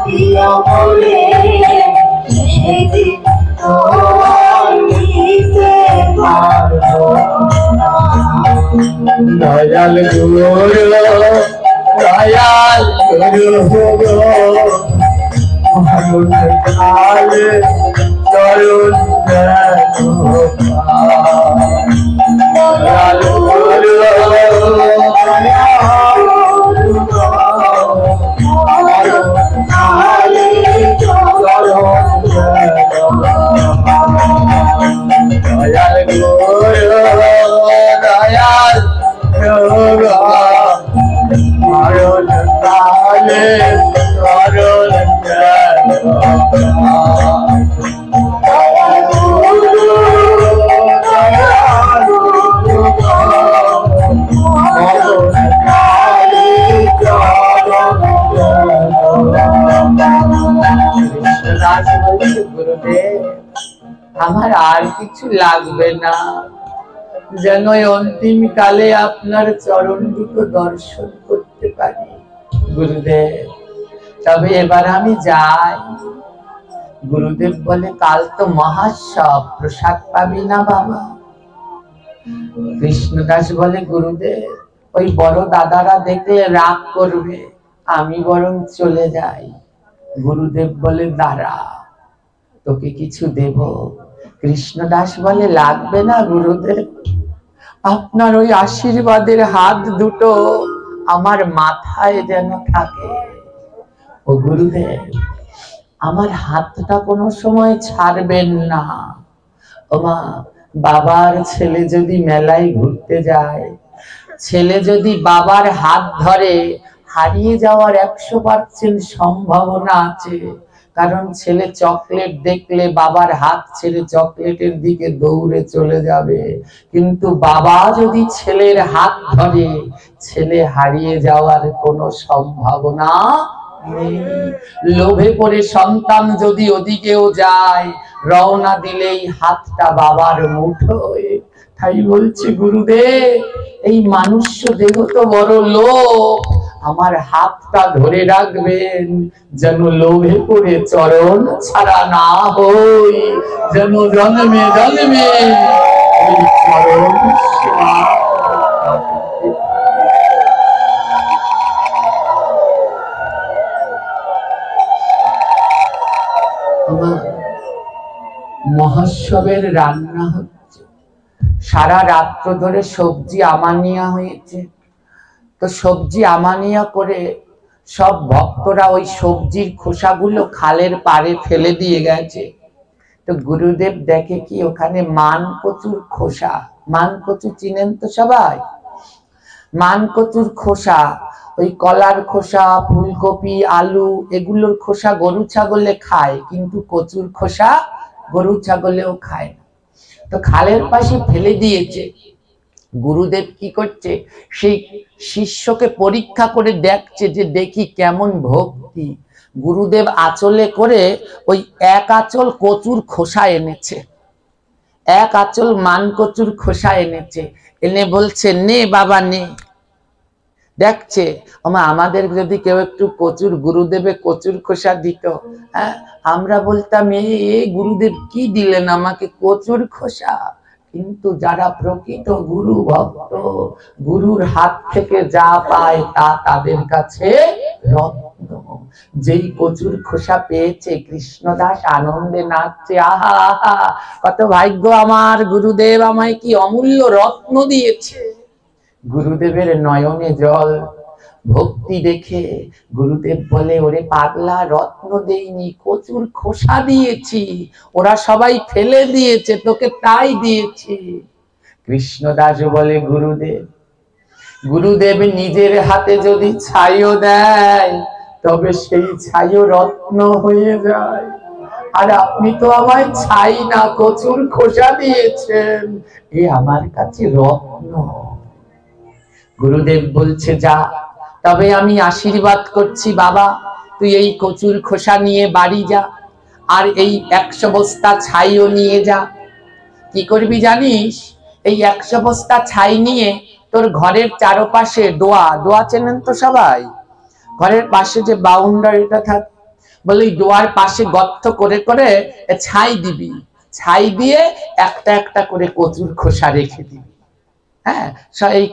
দিও মোরে, সেদিন তো আর নিতে পারবো না। দয়াল গুরু, দয়াল গুরু মরণ কালে চরণ দেখো। দয়াল গুরু, দয়াল গুরু, দয়াল গুরু মরণ কালে চরণ গুরুদেব, আমার আর কিছু লাগবে না, যেন অন্তিম কালে আপনার চরণ দুটো দর্শন করতে পারি। গুরুদেব, তবে এবার আমি যাই। গুরুদেব বলে, কাল তো মহাসব, প্রসাদ পাবি না বাবা। কৃষ্ণদাস বলে, গুরুদেব, ওই বড় দাদারা দেখলে রাগ করবে, আমি বরং চলে যাই। গুরুদেব বলে, দাঁড়া, তোকে কিছু দেব। কৃষ্ণদাস বলে, লাগবে না গুরুদেব, আপনার ওই আশীর্বাদের হাত দুটো আমার মাথায় যেন থাকে। ও গুরুদেব, আমার হাতটা কোনো সময় ছাড়বেন না। ও মা, বাবার ছেলে যদি মেলায় ঘুরতে যায়, ছেলে যদি বাবার হাত ধরে, হারিয়ে যাওয়ার 100% সম্ভাবনা আছে। কারণ ছেলে চকলেট দেখলে বাবার হাত ছেড়ে চকলেটের দিকে দৌড়ে চলে যাবে, কিন্তু বাবা যদি ছেলের হাত ধরে, ছেলে হারিয়ে যাওয়ার কোনো সম্ভাবনা নেই। লোভে পড়ে সন্তান যদি ওদিকেও যায়, রওনা দিলেই হাতটা বাবার মুঠোয়। তাই বলছে গুরুদেব, এই মানুষ দেহ তো বড় লোভ, আমার হাতটা ধরে রাখবেন, যেন লোভে পড়ে চরণ ছাড়া না হই, যেন জন্মে জন্মে ওই চরণ সেবা। মহোৎসবের রান্না হচ্ছে, সারা রাত্র ধরে সবজি আমানিয়া হয়েছে। তো সবজি আমানিয়া করে সব ভক্তরা ওই সবজির খোসাগুলো খালের পাড়ে ফেলে দিয়ে গেছে। তো গুরুদেব দেখে কি ওখানে মান কচুর খোসা, মান কচু চিনেন তো সবাই, মান কচুর খোসা, ওই কলার খোসা, ফুলকপি, আলু এগুলোর খোসা গরু ছাগলে খায়, কিন্তু কচুর খোসা গরু ছাগলেও খায় না। তো খালের পাশে ফেলে দিয়েছে। গুরুদেব কি করছে, সেই শিষ্যকে পরীক্ষা করে দেখছে যে দেখি কেমন ভক্তি। গুরুদেব আঁচলে করে ওই এক আঁচল কচুর খোসা এনেছে, এক আঁচল মান কচুর খোসা এনেছে, এনে বলছে নে বাবা নে। দেখছে আমাদের যদি কেউ একটু কচুর, গুরুদেবে কচুর খোসা দিত, হ্যাঁ, আমরা বলতাম এই গুরুদেব কি দিলেন আমাকে, কচুর খোসা। কিন্তু যারা প্রকৃত গুরু ভক্ত, গুরুর হাত থেকে যা পায় তা তাদের কাছে রত্ন। যেই কচুর খোসা পেয়েছে, কৃষ্ণদাস আনন্দে নাচছে, আহা আহা কত ভাগ্য আমার, গুরুদেব আমায় কি অমূল্য রত্ন দিয়েছে। গুরুদেবের নয়নে জল, ভক্তি দেখে গুরুদেব বলে, ওরে পাগলা, রত্ন দেইনি, কচুর খোসা দিয়েছি, ওরা সবাই ফেলে দিয়েছে, তোকে তাই দিয়েছি। কৃষ্ণদাস বলে, গুরুদেব, গুরুদেব নিজের হাতে যদি ছাইও দেয়, তবে সেই ছাইও রত্ন হয়ে যায়। আর আপনি তো আমায় ছাই না, কচুর খোসা দিয়েছেন, এ আমার কাছে রত্ন। গুরুদেব বলছে, যা, তবে আমি আশীর্বাদ করছি বাবা, তুই এই কচুর খোসা নিয়ে বাড়ি যা, আর এই 100 বস্তা ছাইও নিয়ে যা। কি করবি জানিস, এই 100 বস্তা ছাই নিয়ে তোর ঘরের চারপাশে দোয়া, দোয়া চেনেন তো সবাই, ঘরের পাশে যে বাউন্ডারিটা থাকে, বলে এই দোয়ার পাশে গর্ত করে করে ছাই দিবি, ছাই দিয়ে একটা একটা করে কচুর খোসা রেখে দিবি। হ্যাঁ, এই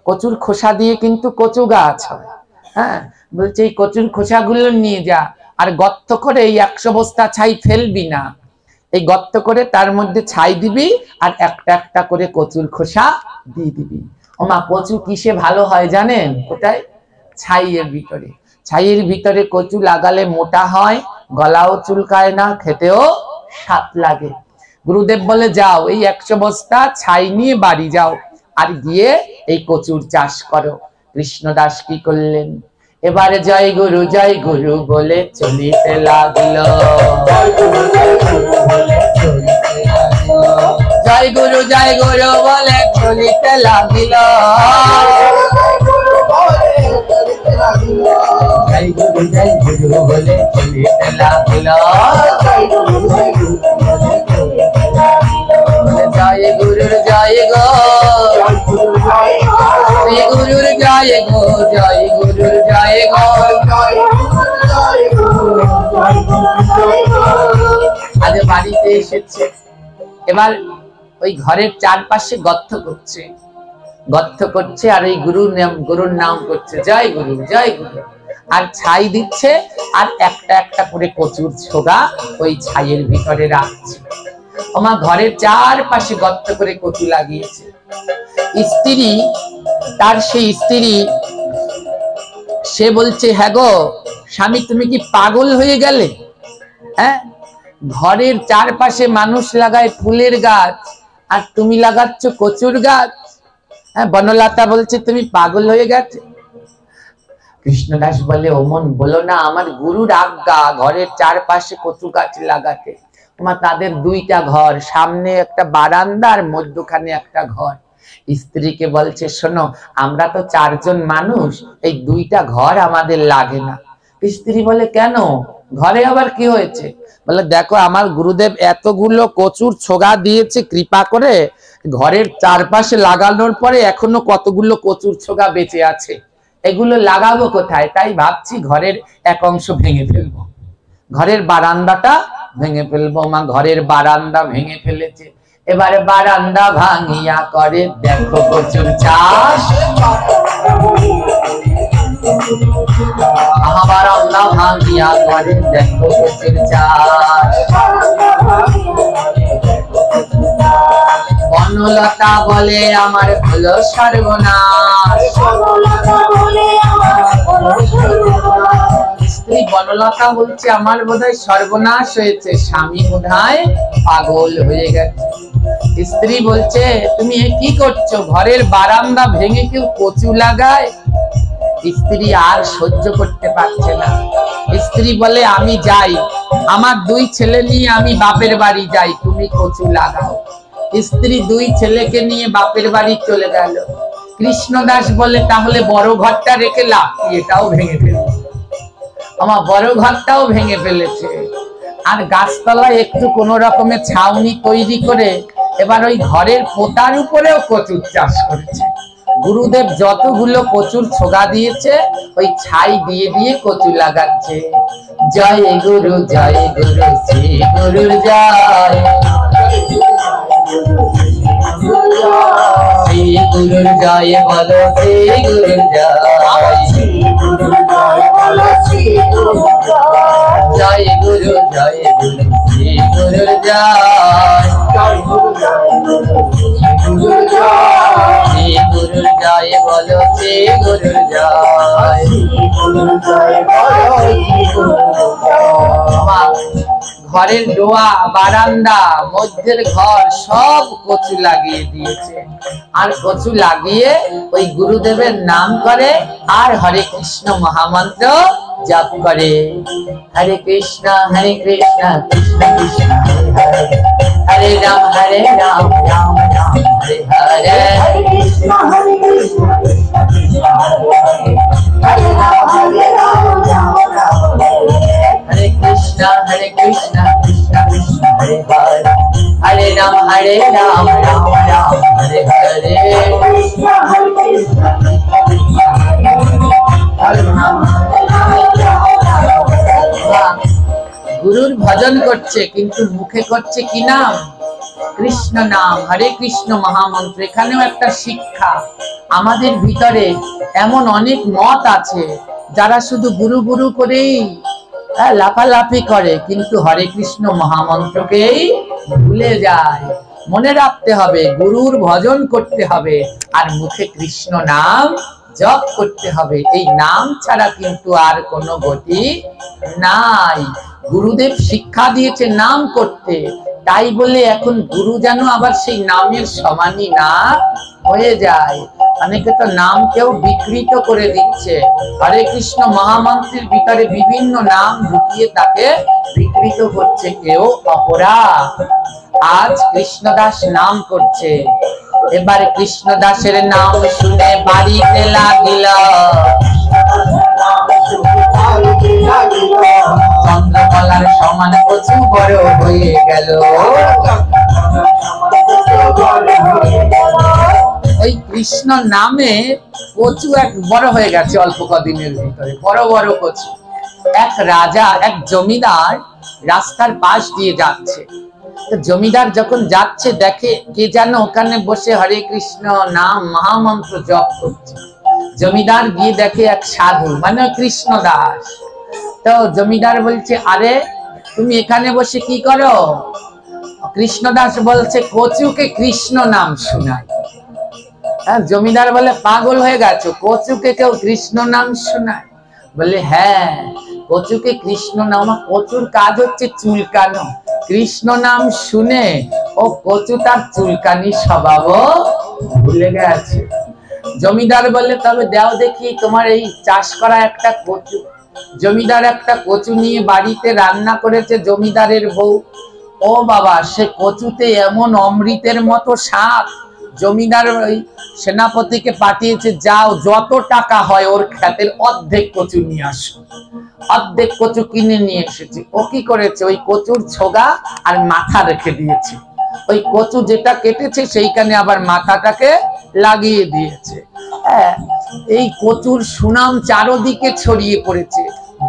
কচুর খোসা দিয়ে কিন্তু কচু গাছ হয়। হ্যাঁ, বলছে এই কচুর খোসাগুলো নিয়ে যা, আর গর্ত করে এই 100 বস্তা ছাই ফেলবি না, এই গর্ত করে তার মধ্যে ছাই দিবি, আর একটা একটা করে কচুর খোসা দিয়ে দিবি। ওমা, কচু কিসে ভালো হয় জানেন? কোথায়? ছাইয়ের ভিতরে। ছাইয়ের ভিতরে কচু লাগালে মোটা হয়, গলাও চুলকায় না, খেতেও স্বাদ লাগে। গুরুদেব বলে, যাও এই 100 বস্তা ছাই নিয়ে বাড়ি যাও, আর গিয়ে এই কচুর চাষ করো। কৃষ্ণদাস কি করলেন, এবারে জয় গুরু বলে চলিতে লাগল, জয় গুরু বলে চলিতে লাগিল, জয় গুরু বলে চলিতে লাগিল, জয় গুরুর জয় গো, শ্রী গুরুর জয় গো, জয় গুরুর জয় গো। আজ বাড়িতে এসেছে, এবার ওই ঘরের চারপাশে গর্ত করছে, আর এই গুরুর নাম করছে, জয় গুরু জয় গুরু, আর ছাই দিচ্ছে, আর একটা একটা করে কচুর ছোগা ওই ছাইয়ের ভিতরে রাখছে। আমার ঘরের চারপাশে গর্ত করে কচু লাগিয়েছে। স্ত্রী, তার সেই স্ত্রী, সে বলছে, হ্যাঁ গো স্বামী, তুমি কি পাগল হয়ে গেলে? হ্যাঁ, ঘরের চারপাশে মানুষ লাগায় ফুলের গাছ, আর তুমি লাগাচ্ছ কচুর গাছ। হ্যাঁ, বনলতা বলছে তুমি পাগল হয়ে গেছে। কৃষ্ণদাস বলে ওমন বলো না, আমার গুরুর আজ্ঞা ঘরের চারপাশে কচু গাছ লাগাতে। তাদের দুইটা ঘর, সামনে একটা বারান্দা আর মধ্যখানে একটা ঘর। স্ত্রীকে বলছে শোনো, আমরা তো চারজন মানুষ, এই দুইটা ঘর আমাদের লাগে না। স্ত্রী বলে কেন, ঘরে আবার কি হয়েছে? বলে দেখো আমার গুরুদেব এতগুলো কচুর ছোগা দিয়েছে কৃপা করে, ঘরের চারপাশে লাগানোর পরে এখনো কতগুলো কচুর ছোগা বেঁচে আছে, এগুলো লাগাবো কোথায়? তাই ভাবছি ঘরের এক অংশ ভেঙে ফেলবো, ঘরের বারান্দাটা ভেঙে ফেলবো। মা ঘরের বারান্দা ভেঙে ফেলেছে। এবারে বারান্দা ভাঙিয়া করে দেখো কচুর চাষ। বারান্দা ভাঙিয়া করে দেখো কচুর চাষ। বনলতা বলে আমার হলো সর্বনাশ। স্ত্রী বনলতা বলছে আমার বোধহয় সর্বনাশ হয়েছে, স্বামী বোধহয় পাগল হয়ে গেছে। স্ত্রী বলছে তুমি কি করছো, ঘরের বারান্দা ভেঙে কেউ কচু লাগায়? স্ত্রী আর সহ্য করতে পারছে না। স্ত্রী বলে আমি যাই, আমার দুই ছেলে নিয়ে আমি বাপের বাড়ি যাই, তুমি কচু লাগাও। স্ত্রী দুই ছেলেকে নিয়ে বাপের বাড়ি চলে গেল। কৃষ্ণদাস বলে তাহলে বড় ঘরটা রেখে লাভ কি, এটাও ভেঙে ফেলবে। আমার বড় ঘরটাও ভেঙে ফেলেছে। আর গাছতলায় একটু কোন রকমের ছাউনি তৈরি করে এবার ওই ঘরের পোতার উপরেও কচুর চাষ করেছে। গুরুদেব যতগুলো কচুর ছোগা দিয়েছে ওই ছাই দিয়ে দিয়ে কচু লাগাচ্ছে। জয় গুরু শ্রী গুরুর জয়, শ্রী গুরুর জয় বলো, শ্রী গুরুর জয়, জয় গুরু শ্রী গুরুর জয়, শ্রী গুরুর জয় বলো, শ্রী গুরুর জয়। ঘরের ডোয়া, বারান্দা, মধ্যের ঘর সব কচু লাগিয়ে দিয়েছে। আর কচু লাগিয়ে ওই গুরুদেবের নাম করে আর হরে কৃষ্ণ মহামন্ত্র জপ করে। হরে কৃষ্ণ কৃষ্ণ কৃষ্ণ হরে হরে, হরে রাম রাম রাম হরে হরে, হরে কৃষ্ণ কৃষ্ণ কৃষ্ণ হরে হরে, হরে রাম রাম রাম হরে হরে, হরে কৃষ্ণ কৃষ্ণ কৃষ্ণ হরে হরে, হরে রাম রাম রাম হরে হরে, কৃষ্ণ কৃষ্ণ হরে গুরুর ভজন করছে কিন্তু মুখে করছে কি নাম? কৃষ্ণ নাম, হরে কৃষ্ণ মহামন্ত্র। এখানেও একটা শিক্ষা, আমাদের ভিতরে এমন অনেক মত আছে যারা শুধু গুরু গুরু করেই লাফালাফি করে কিন্তু হরে কৃষ্ণ মহামন্ত্রকেই ভুলে যায়। মনে রাখতে হবে গুরুর ভজন করতে হবে আর মুখে কৃষ্ণ নাম জপ করতে হবে। এই নাম ছাড়া কিন্তু আর কোনো গতি নাই। গুরুদেব শিক্ষা দিয়েছে নাম করতে, তাই বলে এখন গুরু যেন আবার সেই নামের সমানই না হয়ে যায়। অনেকে তো নামকেও বিকৃত করে দিচ্ছে। হরে কৃষ্ণ মহামন্ত্রের ভিতরে বিভিন্ন নাম ঢুকিয়ে তাকে বিকৃত করছে। কেউ অপরাধ। আজ কৃষ্ণদাস নাম করছে, এবার কৃষ্ণদাসের নাম শুনে বাড়িতে লাগিল, চন্দ্রকলার সমান কচু বড় হয়ে গেল। ওই কৃষ্ণ নামে কচু এক বড় হয়ে গেছে অল্প কদিনের ভিতরে, বড় বড় কচু। এক রাজা, এক জমিদার রাস্তার পাশ দিয়ে যাচ্ছে। জমিদার যখন যাচ্ছে দেখে কে যেন ওখানে বসে হরে কৃষ্ণ নাম মহামন্ত্র জপ করছে। জমিদার গিয়ে দেখে এক সাধু, মানে কৃষ্ণদাস। তো জমিদার বলছে আরে তুমি এখানে বসে কি করো? কৃষ্ণদাস বলছে কচুকে কৃষ্ণ নাম শোনায়। জমিদার বলে পাগল হয়ে গেছো, কচুকে কেউ কৃষ্ণ নাম শোনায়? বলে হ্যাঁ, কচুকে কৃষ্ণ নাম। কচুর কাজ হচ্ছে চুলকানো, কৃষ্ণ নাম শুনে ও কচু তার চুলকানি স্বভাবও ভুলে গেছে। জমিদার বলে তবে দাও দেখি তোমার এই চাষ করা একটা কচু। জমিদার একটা কচু নিয়ে বাড়িতে রান্না করেছে জমিদারের বউ। ও বাবা, সে কচুতে এমন অমৃতের মতো স্বাদ। জমিদার ওই সেনাপতিকে পাঠিয়েছে, যাও যত টাকা হয় ওর ক্ষেতের অর্ধেক কচু নিয়ে আসো। অর্ধেক কচু কিনে নিয়ে এসেছে। ও কি করেছে, ওই কচুর ছোগা আর মাথা রেখে দিয়েছে। ওই কচু যেটা কেটেছে সেইখানে আবার মাথাটাকে লাগিয়ে দিয়েছে। হ্যাঁ, এই কচুর সুনাম চারদিকে ছড়িয়ে পড়েছে।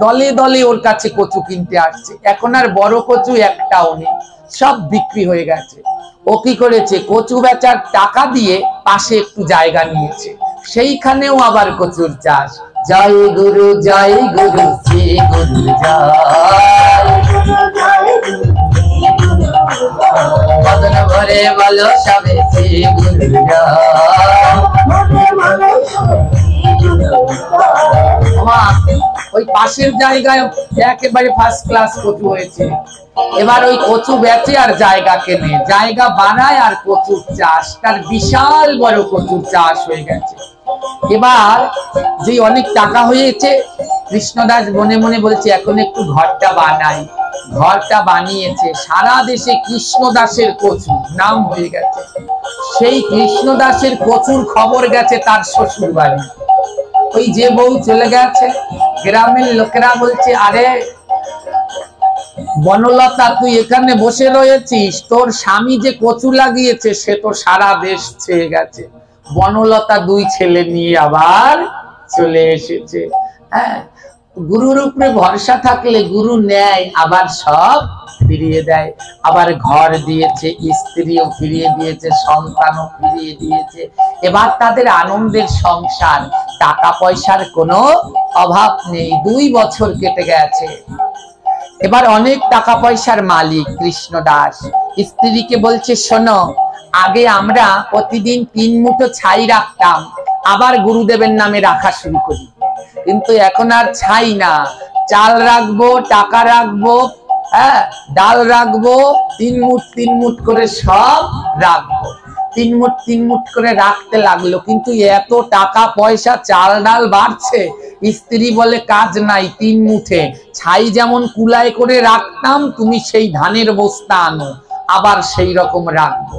দলে দলে ওর কাছে কচু কিনতে আসছে। এখন আর বড় কচু একটাও নেই, সব বিক্রি হয়ে গেছে। ও কি করেছে, কচু বেচার টাকা দিয়ে পাশে একটু জায়গা নিয়েছে, সেইখানেও আবার কচুর চাষ। জয় গুরু জয় গুরু শ্রী গুরু জয়, বদন ভরে বলো সবে শ্রী গুরু জয়। ওই পাশের জায়গায় একেবারে ফার্স্ট ক্লাস কচু হয়েছে। এবার ওই কচু বেচে আর জায়গা কেনে, জায়গা বানায় আর কচুর চাষ, তার বিশাল বড় কচুর চাষ হয়ে গেছে। এবার যে অনেক টাকা হয়েছে, কৃষ্ণদাস মনে মনে বলছে এখন একটু ঘরটা বানাই। ঘরটা বানিয়েছে, সারা দেশে কৃষ্ণদাসের কচু নাম হয়ে গেছে। সেই কৃষ্ণদাসের কচুর খবর গেছে তার শ্বশুর বাড়ি। ওই যে বউ চলে গেছে, গ্রামের লোকেরা বলছে, আরে বনলতা তুই এখানে বসে রয়েছিস, তোর স্বামী যে কচু লাগিয়েছে সে তো সারা দেশ ছেয়ে গেছে। বনলতা দুই ছেলে নিয়ে আবার চলে এসেছে। হ্যাঁ, গুরুর উপরে ভরসা থাকলে গুরু নেয় আবার সব ফিরিয়ে দেয়। আবার ঘর দিয়েছে, স্ত্রীও ফিরিয়ে দিয়েছে, সন্তানও ফিরিয়ে দিয়েছে। এবার তাদের আনন্দের সংসার, টাকা পয়সার কোনো অভাব নেই। 2 বছর কেটে গেছে। এবার অনেক টাকা পয়সার মালিক কৃষ্ণদাস। স্ত্রীকে বলছে, শোনো, আগে আমরা প্রতিদিন 3 মুঠো ছাই রাখতাম, আবার গুরুদেবের নামে রাখা শুরু করি। কিন্তু এখন আর ছাই না, চাল রাখবো, টাকা রাখবো, হ্যাঁ, ডাল রাখবো, 3 মুঠ 3 মুঠ করে সব রাখবো। 3 মুঠ 3 মুঠ করে রাখতে লাগলো। কিন্তু এত টাকা পয়সা, চাল ডাল বাড়ছে, স্ত্রী বলে কাজ নাই, 3 মুঠে ছাই যেমন কুলায় করে রাখতাম, তুমি সেই ধানের বস্তা আনো, আবার সেই রকম রাখবো।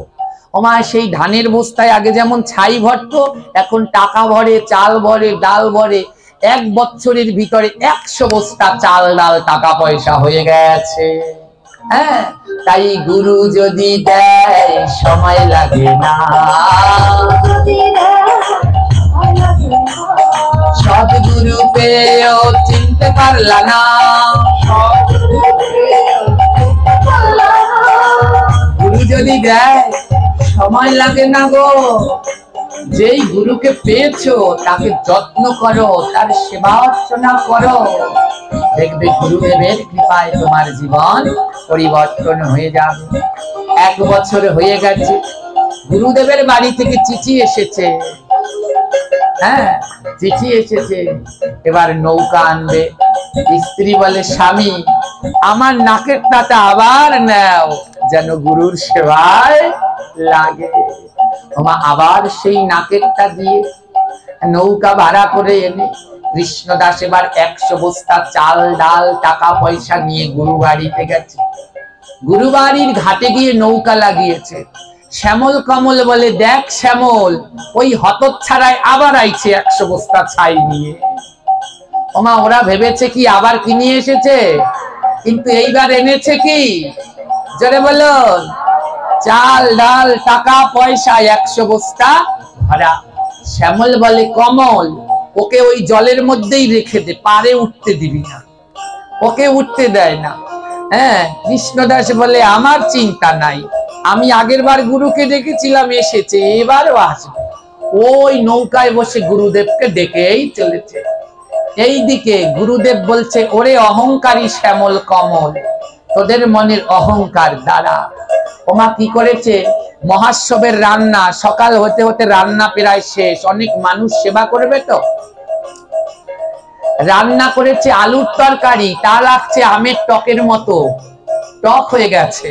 ওমা, সেই ধানের বস্তায় আগে যেমন ছাই ভরতো, এখন টাকা ভরে, চাল ভরে, ডাল ভরে। 1 বছরের ভিতরে 100 বস্তা চাল ডাল টাকা পয়সা হয়ে গেছে। হ্যাঁ, তাই গুরু যদি দেয় সময় লাগে না, সদ্গুরু পেয়েও চিনতে পারলা না। গুরু যদি দেয় সময় লাগে না গো। যেই গুরুকে পেয়েছো তাকে যত্ন করো, তার সেবা অর্চনা করো, দেখবে গুরুদেবের কৃপায় তোমার জীবন পরিবর্তন হয়ে যাবে। 1 বছর হয়ে গেছে, গুরুদেবের বাড়ি থেকে চিঠি এসেছে। হ্যাঁ, চিঠি এসেছে, এবার নৌকা আনবে। স্ত্রী বলে, স্বামী আমার নাকের টাকা আবার নাও, যেন গুরুর সেবায় লাগে। আবার সেই নাকেরটা দিয়ে নৌকা ভাড়া করে এনে কৃষ্ণদাস এবার 100 বস্তা চাল ডাল টাকা পয়সা নিয়ে গুরু বাড়িতে গেছে। গুরু বাড়ির ঘাটে গিয়ে নৌকা লাগিয়েছে। শ্যামল কমল বলে, দেখ শ্যামল, ওই হতচ্ছাড়ায় আবার আইছে 100 বস্তা ছাই নিয়ে। ওমা, ওরা ভেবেছে কি আবার কি নিয়ে এসেছে, কিন্তু এইবার এনেছে কি, জোরে বলো, চাল ডাল টাকা পয়সা 100 বস্তা ভরা। শ্যামল বলে, কমল ওকে ওই জলের মধ্যেই রেখে দে, পারে উঠতে দিবি না, ওকে উঠতে দেয় না। হ্যাঁ, কৃষ্ণদাস বলে, আমার চিন্তা নাই, আমি আগের বার গুরুকে ডেকেছিলাম, এসেছে, এবারও আসবে। ওই নৌকায় বসে গুরুদেবকে ডেকেই চলেছে। এইদিকে গুরুদেব বলছে, ওরে অহংকারী শ্যামল কমল, তোদের মনের অহংকার দ্বারা। ওমা কি করেছে, মহাৎসবের রান্না, সকাল হতে হতে রান্না প্রায় শেষ, অনেক মানুষ সেবা করবে তো, রান্না করেছে আলুর তরকারি, তা লাগছে আমের টকের মতো। টক হয়ে গেছে,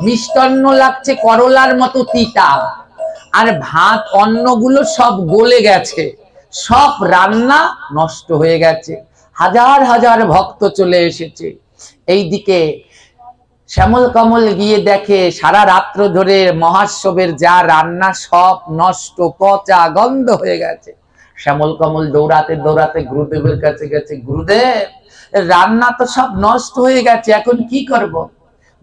মিষ্টান্ন লাগছে করলার মতো তিতা, আর ভাত অন্নগুলো সব গলে গেছে, সব রান্না নষ্ট হয়ে গেছে। হাজার হাজার ভক্ত চলে এসেছে। এইদিকে শ্যামল কমল গিয়ে দেখে সারা রাত্র ধরে মহাৎসবের যা রান্না সব নষ্ট, পচা, গন্ধ হয়ে গেছে। শ্যামল কমল দৌড়াতে দৌড়াতে গুরুদেবের কাছে গেছে, গুরুদেব রান্না তো সব নষ্ট হয়ে গেছে, এখন কি করব?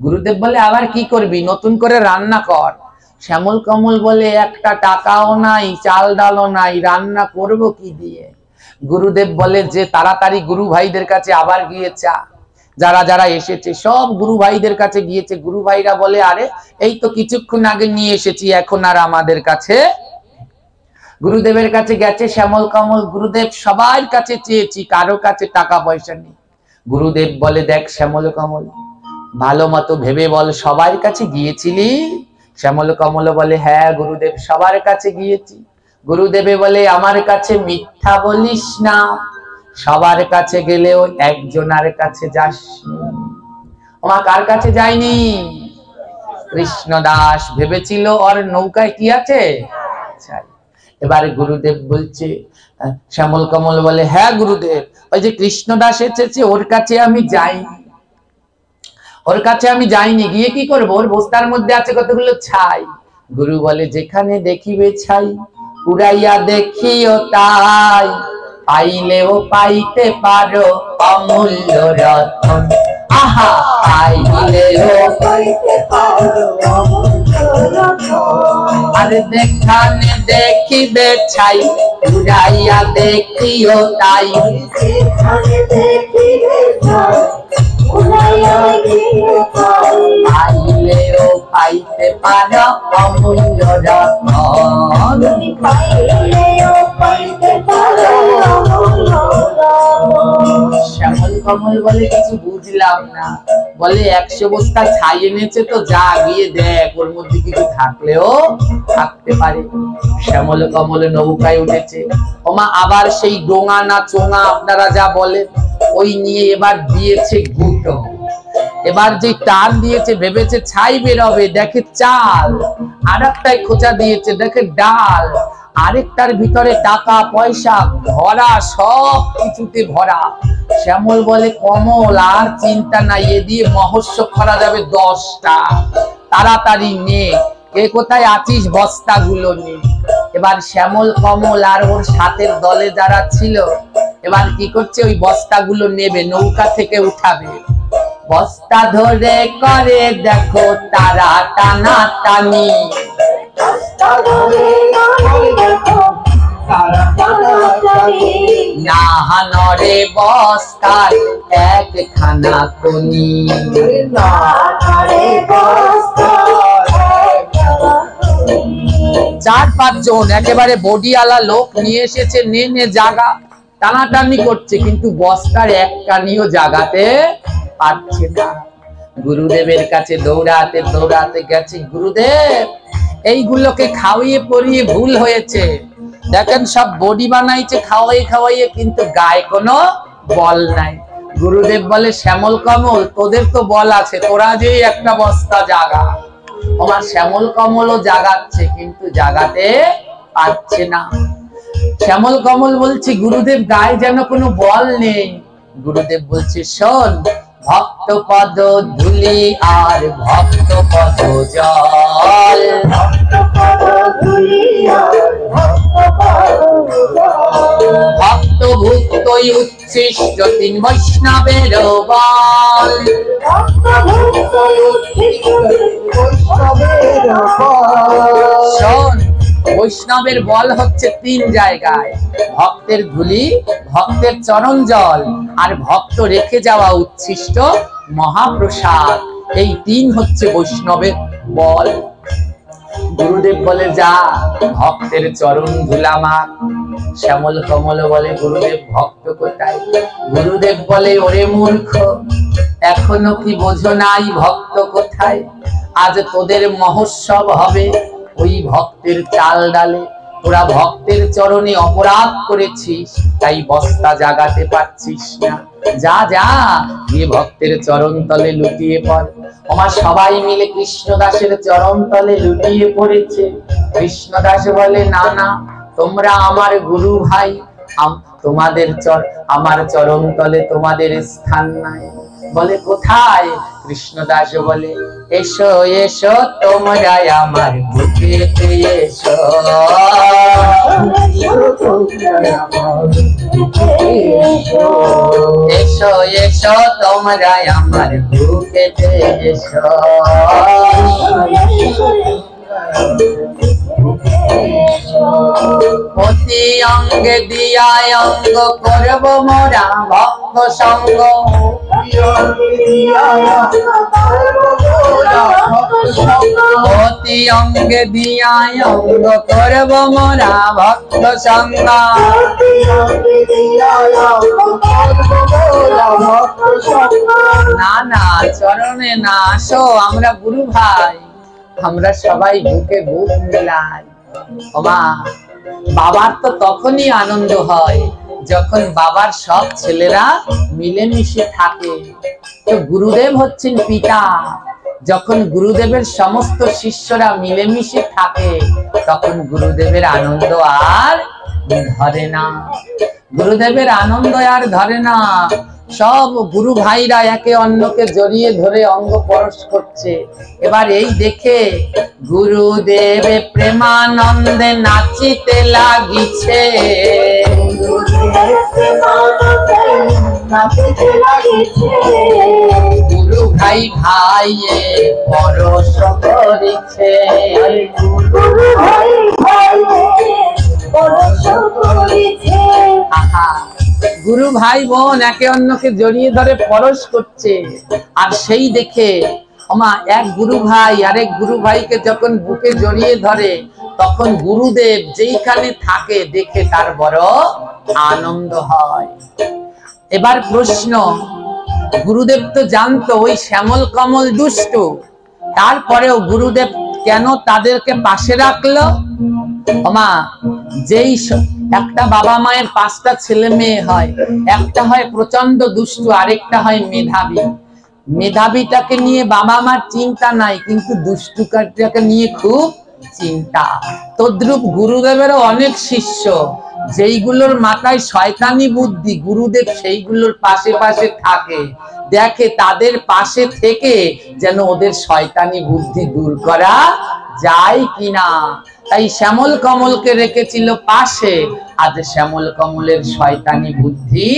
গুরুদেব বলে, আবার কি করবি, নতুন করে রান্না কর। শ্যামল কমল বলে, একটা টাকাও নাই, চাল ডালও নাই, রান্না করব কি দিয়ে? গুরুদেব বলে যে তাড়াতাড়ি গুরু ভাইদের কাছে আবার গিয়ে চা। যারা যারা এসেছে সব গুরু ভাইদের কাছে গিয়েছে। গুরু ভাইরা বলে, আরে এই তো কিছুক্ষণ আগে নিয়ে এসেছি, এখন আর আমাদের কাছে। গুরুদেবের কাছে গেছে শ্যামল কমল, গুরুদেব সবার কাছে চেয়েছি, কারো কাছে টাকা পয়সা নেই। গুরুদেব বলে, দেখ শ্যামল কমল, ভালো মতো ভেবে বল, সবার কাছে গিয়েছিলি? শ্যামল কমল বলে, হ্যাঁ গুরুদেব, সবার কাছে গিয়েছি। গুরুদেবে বলে, আমার কাছে মিথ্যা বলিস না, সবার কাছে গেলেও একজনের কাছে যাসনি। আমার কার কাছে যায়নি? কৃষ্ণদাস ভেবেছিল ওর নৌকায় কি আছে। এবারে গুরুদেব বলছে, শ্যামল কমল বলে, হ্যাঁ গুরুদেব, ওই যে কৃষ্ণদাস এসেছে ওর কাছে আমি যাইনি, ওর কাছে আমি যাইনি, গিয়ে কি করবো? ওর বস্তার মধ্যে আছে কতগুলো ছাই। গুরু বলে, যেখানে দেখিবে ছাই পুরাইয়া দেখিও তাই, পাইলেও পাইতে পারো অমূল্য রতন। আহা, পাইলেও পাইতে পারো অমূল্য রতন। আর যেখানে দেখিবে ছাই পুরাইয়া দেখিও তাই, যেখানে দেখিবে ছাই পুরাইয়া দেখিও তাই, পাইলেও পাইতে পারো অমূল্য রতন। পাইলেও পাইতে পারো অমূল্য রতন। শ্যামল কমল বলে, কিছু বুঝলাম না। বলে, 100 বস্তা ছাই এনেছে তো, যা গিয়ে দেখ ওর মধ্যে কিছু থাকলেও থাকতে পারে। শ্যামল কমল নৌকায় উঠেছে। ওমা, আবার সেই ডোঙা না চোঙা আপনারা যা বলেন, ওই নিয়ে এবার দিয়েছে গুটো। এবার যে টান দিয়েছে ভেবেছে ছাই বেরোবে, দেখে চাল। আর একটাই খোঁচা দিয়েছে, দেখে ডাল। আরেকটার ভিতরে টাকা পয়সা ভরা, সব কিছুতে ভরা। শ্যামল বলে, কমল আর চিন্তা নাই, এ দিয়ে মহোৎসব করা যাবে 10টা। তাড়াতাড়ি নে, কে কোথায় আছিস বস্তাগুলো নে। এবার শ্যামল কমল আর ওর সাথের দলে যারা ছিল এবার কি করছে, ওই বস্তাগুলো নেবে, নৌকা থেকে উঠাবে। বস্তা ধরে করে দেখো তারা টানা টানি, নাহানরে বস্তার একখানা কনি। 4-5 জন একেবারে বডিওয়ালা লোক নিয়ে এসেছে, নে জাগা, টানাটানি করছে, কিন্তু বস্তার একখানিও জাগাতে পারছে না। গুরুদেবের কাছে দৌড়াতে দৌড়াতে গেছে, গুরুদেব এইগুলোকে খাওয়িয়ে পরিয়ে ভুল হয়েছে, দেখেন সব বডি বানাইছে খাওয়াইয়ে খাওয়াইয়ে, কিন্তু গায়ে কোনো বল নাই। গুরুদেব বলে, শ্যামল কমল তোদের তো বল আছে, তোরা যে একটা বস্তা জাগা। আমার শ্যামল কমলও জাগাচ্ছে, কিন্তু জাগাতে পারছে না। শ্যামল কমল বলছে, গুরুদেব গায়ে যেন কোনো বল নেই। গুরুদেব বলছে, শোন, ভক্ত পদ ধুলি আর ভক্ত পদ জল, ভক্ত ভুক্ত উচ্ছিষ্ট 3 বৈষ্ণবের বল। শোন, বৈষ্ণবের বল হচ্ছে 3 জায়গায়, ভক্তের ধুলি, ভক্তের চরণ জল, আর ভক্ত রেখে যাওয়া উচ্ছিষ্ট মহাপ্রসাদ। এই 3 হচ্ছে বৈষ্ণবের বল। গুরুদেব বলে, যা ভক্তের চরণ ধুলা মাখ। শ্যামল কমল বলে, গুরুদেব ভক্ত কোথায়? গুরুদেব বলে, ওরে মূর্খ, এখনো কি বোঝো নাই ভক্ত কোথায়? আজ তোদের মহোৎসব হবে ওই ভক্তের চাল ডালে। তোরা ভক্তের চরণে অপরাধ করেছিস, তাই বস্তা জাগাতে পারছিস না। যা যা গিয়ে ভক্তের চরণ তলে লুটিয়ে পড়। আমার সবাই মিলে কৃষ্ণদাসের চরণ তলে লুটিয়ে পড়েছে। কৃষ্ণদাস বলে, না না, তোমরা আমার গুরু ভাই, তোমাদের আমার চরণ তলে তোমাদের স্থান নাই। বলে কোথায়? কৃষ্ণদাস বলে, এসো এসো তোমরা আমার বুকেতে এসো, এসো এসো তোমরা আমার বুকেতে এসো। অতি অঙ্গে দিয়া অঙ্গ করব মোরা ভক্ত সঙ্গ, অতি অঙ্গে দিয়া অঙ্গ করব মোরা ভক্ত সঙ্গ। না না, চরণে না, আসো, আমরা গুরু ভাই, আমরা সবাই বুকে বুক মিলাই। ওমা, বাবার তো তখনই আনন্দ হয় যখন বাবার সব ছেলেরা মিলেমিশে থাকে। তো গুরুদেব হচ্ছেন পিতা, যখন গুরুদেবের সমস্ত শিষ্যরা মিলেমিশে থাকে তখন গুরুদেবের আনন্দ আর ধরে না, গুরুদেবের আনন্দ আর ধরে না। সব গুরু ভাইরা একে অন্যকে জড়িয়ে ধরে অঙ্গ পরশ করছে। এবার এই দেখে গুরুদেব প্রেমানন্দে নাচিতে লাগিছে, গুরু ভাই ভাইয়ে পরশ করিছে, আহা, গুরু ভাই বোন একে অন্যকে জড়িয়ে ধরে পরশ করছে। আর সেই দেখে ওমা, এক গুরু ভাই আরেক গুরু ভাইকে যখন বুকে জড়িয়ে ধরে তখন গুরুদেব যেইখানে থাকে দেখে তার বড় আনন্দ হয়। এবার প্রশ্ন, গুরুদেব তো জানতো ওই শ্যামল কমল দুষ্ট, তারপরেও গুরুদেব কেন তাদেরকে পাশে রাখলো? ওমা, যেই একটা বাবা মায়ের 5টা ছেলে মেয়ে হয়, একটা হয় প্রচন্ড দুষ্ট, আরেকটা হয় মেধাবী। মেধাবীটাকে নিয়ে বাবা মার চিন্তা নাই, কিন্তু দুষ্টুটাকে নিয়ে খুব চিন্তা। তদ্রূপ গুরুদেবেরও অনেক শিষ্য, যেইগুলোর মাথায় শয়তানি বুদ্ধি, গুরুদেব সেইগুলোর পাশে পাশে থাকে, দেখে তাদের পাশে থেকে যেন ওদের শয়তানি বুদ্ধি দূর করা যায় কিনা। তাই শ্যামল কমলকে রেখেছিল পাশে, আজ শ্যামল কমলের শয়তানি বুদ্ধি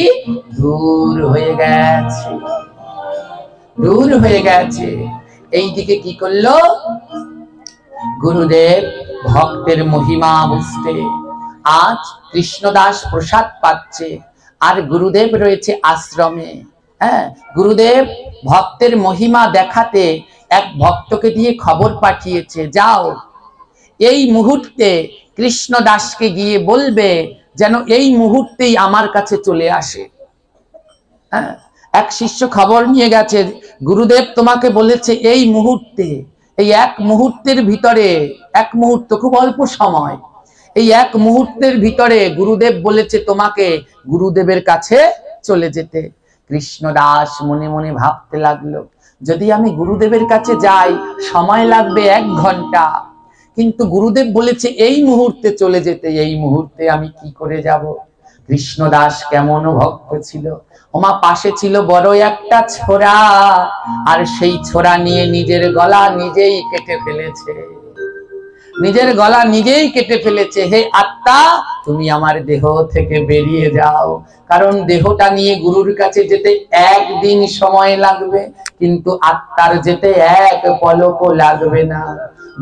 দূর হয়ে গেছে, দূর হয়ে গেছে। এইদিকে কি করলো গুরুদেব? ভক্তের মহিমা বুঝতে আজ কৃষ্ণদাস প্রসাদ পাচ্ছে, আর গুরুদেব রয়েছে আশ্রমে। হ্যাঁ, গুরুদেব ভক্তের মহিমা দেখাতে এক ভক্তকে দিয়ে খবর পাঠিয়েছে, যাও এই মুহূর্তে কৃষ্ণদাসকে গিয়ে বলবে যেন এই মুহূর্তেই আমার কাছে চলে আসে। হ্যাঁ, এক শিষ্য খবর নিয়ে গেছে, গুরুদেব তোমাকে বলেছে এই মুহূর্তে, এই এক মুহূর্তের ভিতরে, এক মুহূর্ত খুব অল্প সময়, এই এক মুহূর্তের ভিতরে গুরুদেব বলেছে তোমাকে গুরুদেবের কাছে চলে যেতে। কৃষ্ণদাস মনে মনে ভাবতে লাগলো, যদি আমি গুরুদেবের কাছে যাই সময় লাগবে 1 ঘন্টা, কিন্তু গুরুদেব বলেছে এই মুহূর্তে চলে যেতে, এই মুহূর্তে আমি কি করে যাব? কৃষ্ণদাস কেমন ভক্ত ছিল, ওমা পাশে ছিল বড় একটা ছোরা, আর সেই ছোরা নিয়ে নিজের গলা নিজেই কেটে ফেলেছে, নিজের গলা নিজেই কেটে ফেলেছে। হে আত্মা, তুমি আমার দেহ থেকে বেরিয়ে যাও, কারণ দেহটা নিয়ে গুরুর কাছে যেতে 1 দিন সময় লাগবে, কিন্তু আত্মার যেতে 1 পলকও লাগবে না।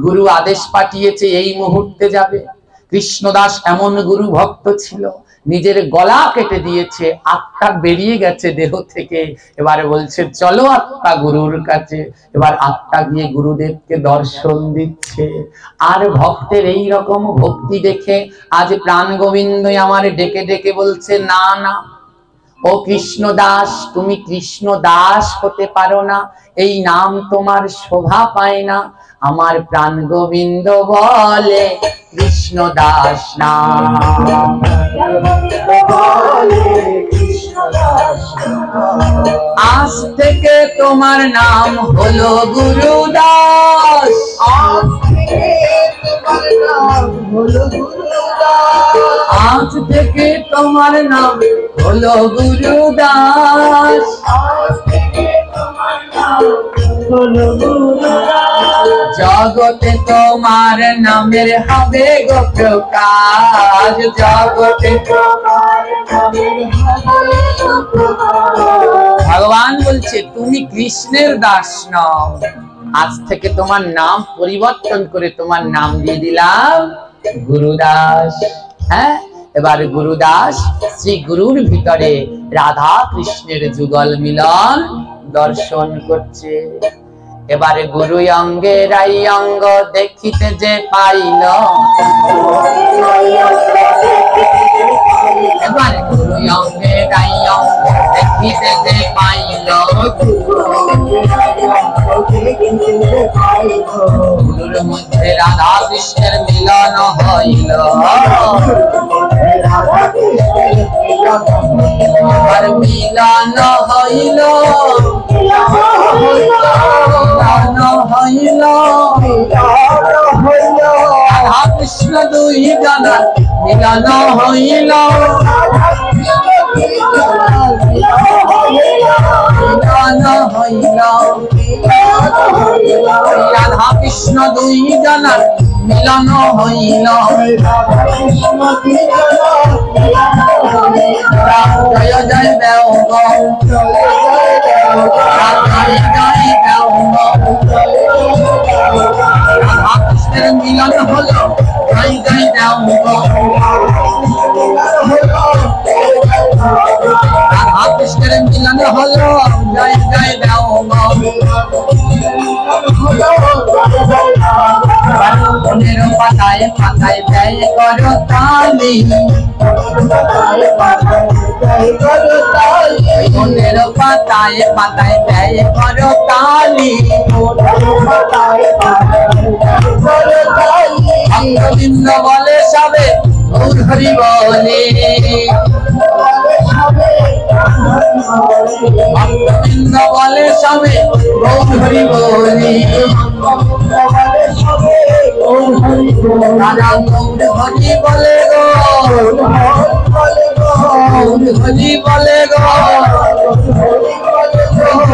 গুরু আদেশ পাঠিয়েছে এই মুহূর্তে যাবে। কৃষ্ণদাস এমন গুরু ভক্ত ছিল, নিজের গলা কেটে দিয়েছে, আত্মা বেরিয়ে গেছে দেহ থেকে। এবারে বলছে চলো আত্মা গুরুর কাছে। এবার আত্মা গিয়ে গুরুদেবকে দর্শন দিচ্ছে। আর ভক্তের এই রকম ভক্তি দেখে আজ প্রাণ গোবিন্দ আমার ডেকে ডেকে বলছে, না না ও কৃষ্ণদাস, তুমি কৃষ্ণদাস হতে পারো না, এই নাম তোমার শোভা পায় না। আমার প্রাণ গোবিন্দ বলে কৃষ্ণ দাস নাম। আজ থেকে তোমার নাম হলো গুরুদাস। আজ থেকে তোমার নাম হলো গুরুদাস। জগতে তোমার নামের হবে গো প্রকাশ। জগতে ভগবান বলছে তুমি কৃষ্ণের দাস নও, আজ থেকে তোমার নাম পরিবর্তন করে তোমার নাম দিয়ে দিলাম গুরুদাস। হ্যাঁ, এবার গুরুদাস শ্রী গুরুর ভিতরে রাধা কৃষ্ণের যুগল মিলন দর্শন করছে। এবারে গুরু অঙ্গে রাই অঙ্গ দেখিতে যে পাইল, এবারে গুরু অঙ্গে রাই অঙ্গ দেখিতে যে পাইল, গুরুর মধ্যে রাধা কৃষ্ণের মিলন হইল। আর মিলন হইল, রাধা কৃষ্ণ দুই জনার মিলন হইল। মিলন হইল, রাধা কৃষ্ণ দুই জনার মিলন হইল। জয় জয় দেও গো, জয় জয় দেও গো, রাধা কৃষ্ণের মিলন হলো, জয় জয় দেও গো। রাধা কৃষ্ণের মিলন হলো, জয় জয় দেও গো। মনের পাতায় পাতায় ব্যয় করো তালি, মনের পাতায় পাতায় ব্যয় করো তালি। ভক্তবৃন্দ বলে সবে গৌর হরি বলে, ভক্তবৃন্দ বলে সবে গৌর হরি বলে। রাধা গৌর হরি বলে গো, গৌর হরি বলে গো।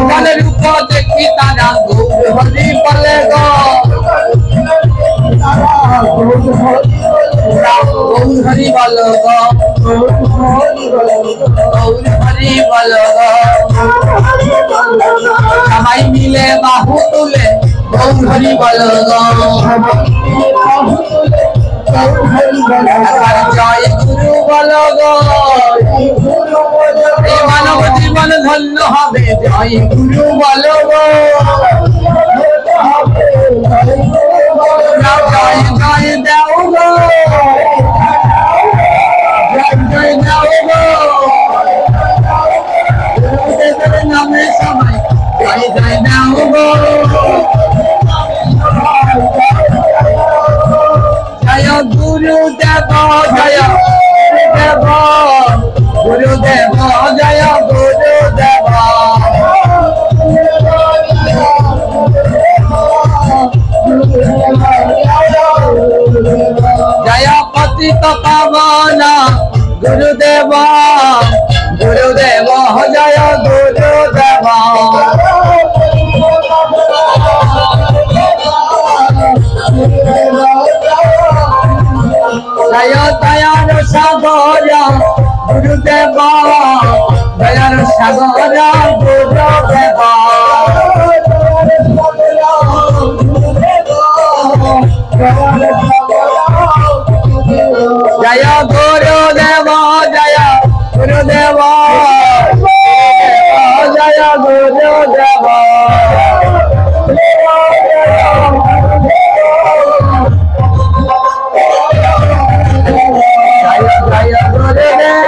মনের রূপ দেখি তারা গৌর হরি বলে গো, গৌর হরি বল গো, গৌর হরি বল গো। সবাই মিলে বাহু তুলে গৌর হরি বল গো। জয় গুরু বল গো, এই মানব জীবন ধন্য হবে। জয় গুরু বল গো, জয় জয় দেও গো, জয় জয় দেও গো। নামে সবাই জয় জয় দেও গো। জয় গুরুদেব, জয় গুরুদেব, গুরুদেব জয় গুরুদেব। জয় পতিত পাবন গুরুদেব, গুরুদেব জয় গুরুদেব। জয় দয়ার সাগর গুরুদেব, দয়ার সাগর গুরুদেব। জয় গুরুদেব, জয় গুরুদেব, জয় গুরুদেব। জয় জয় গুরুদেব।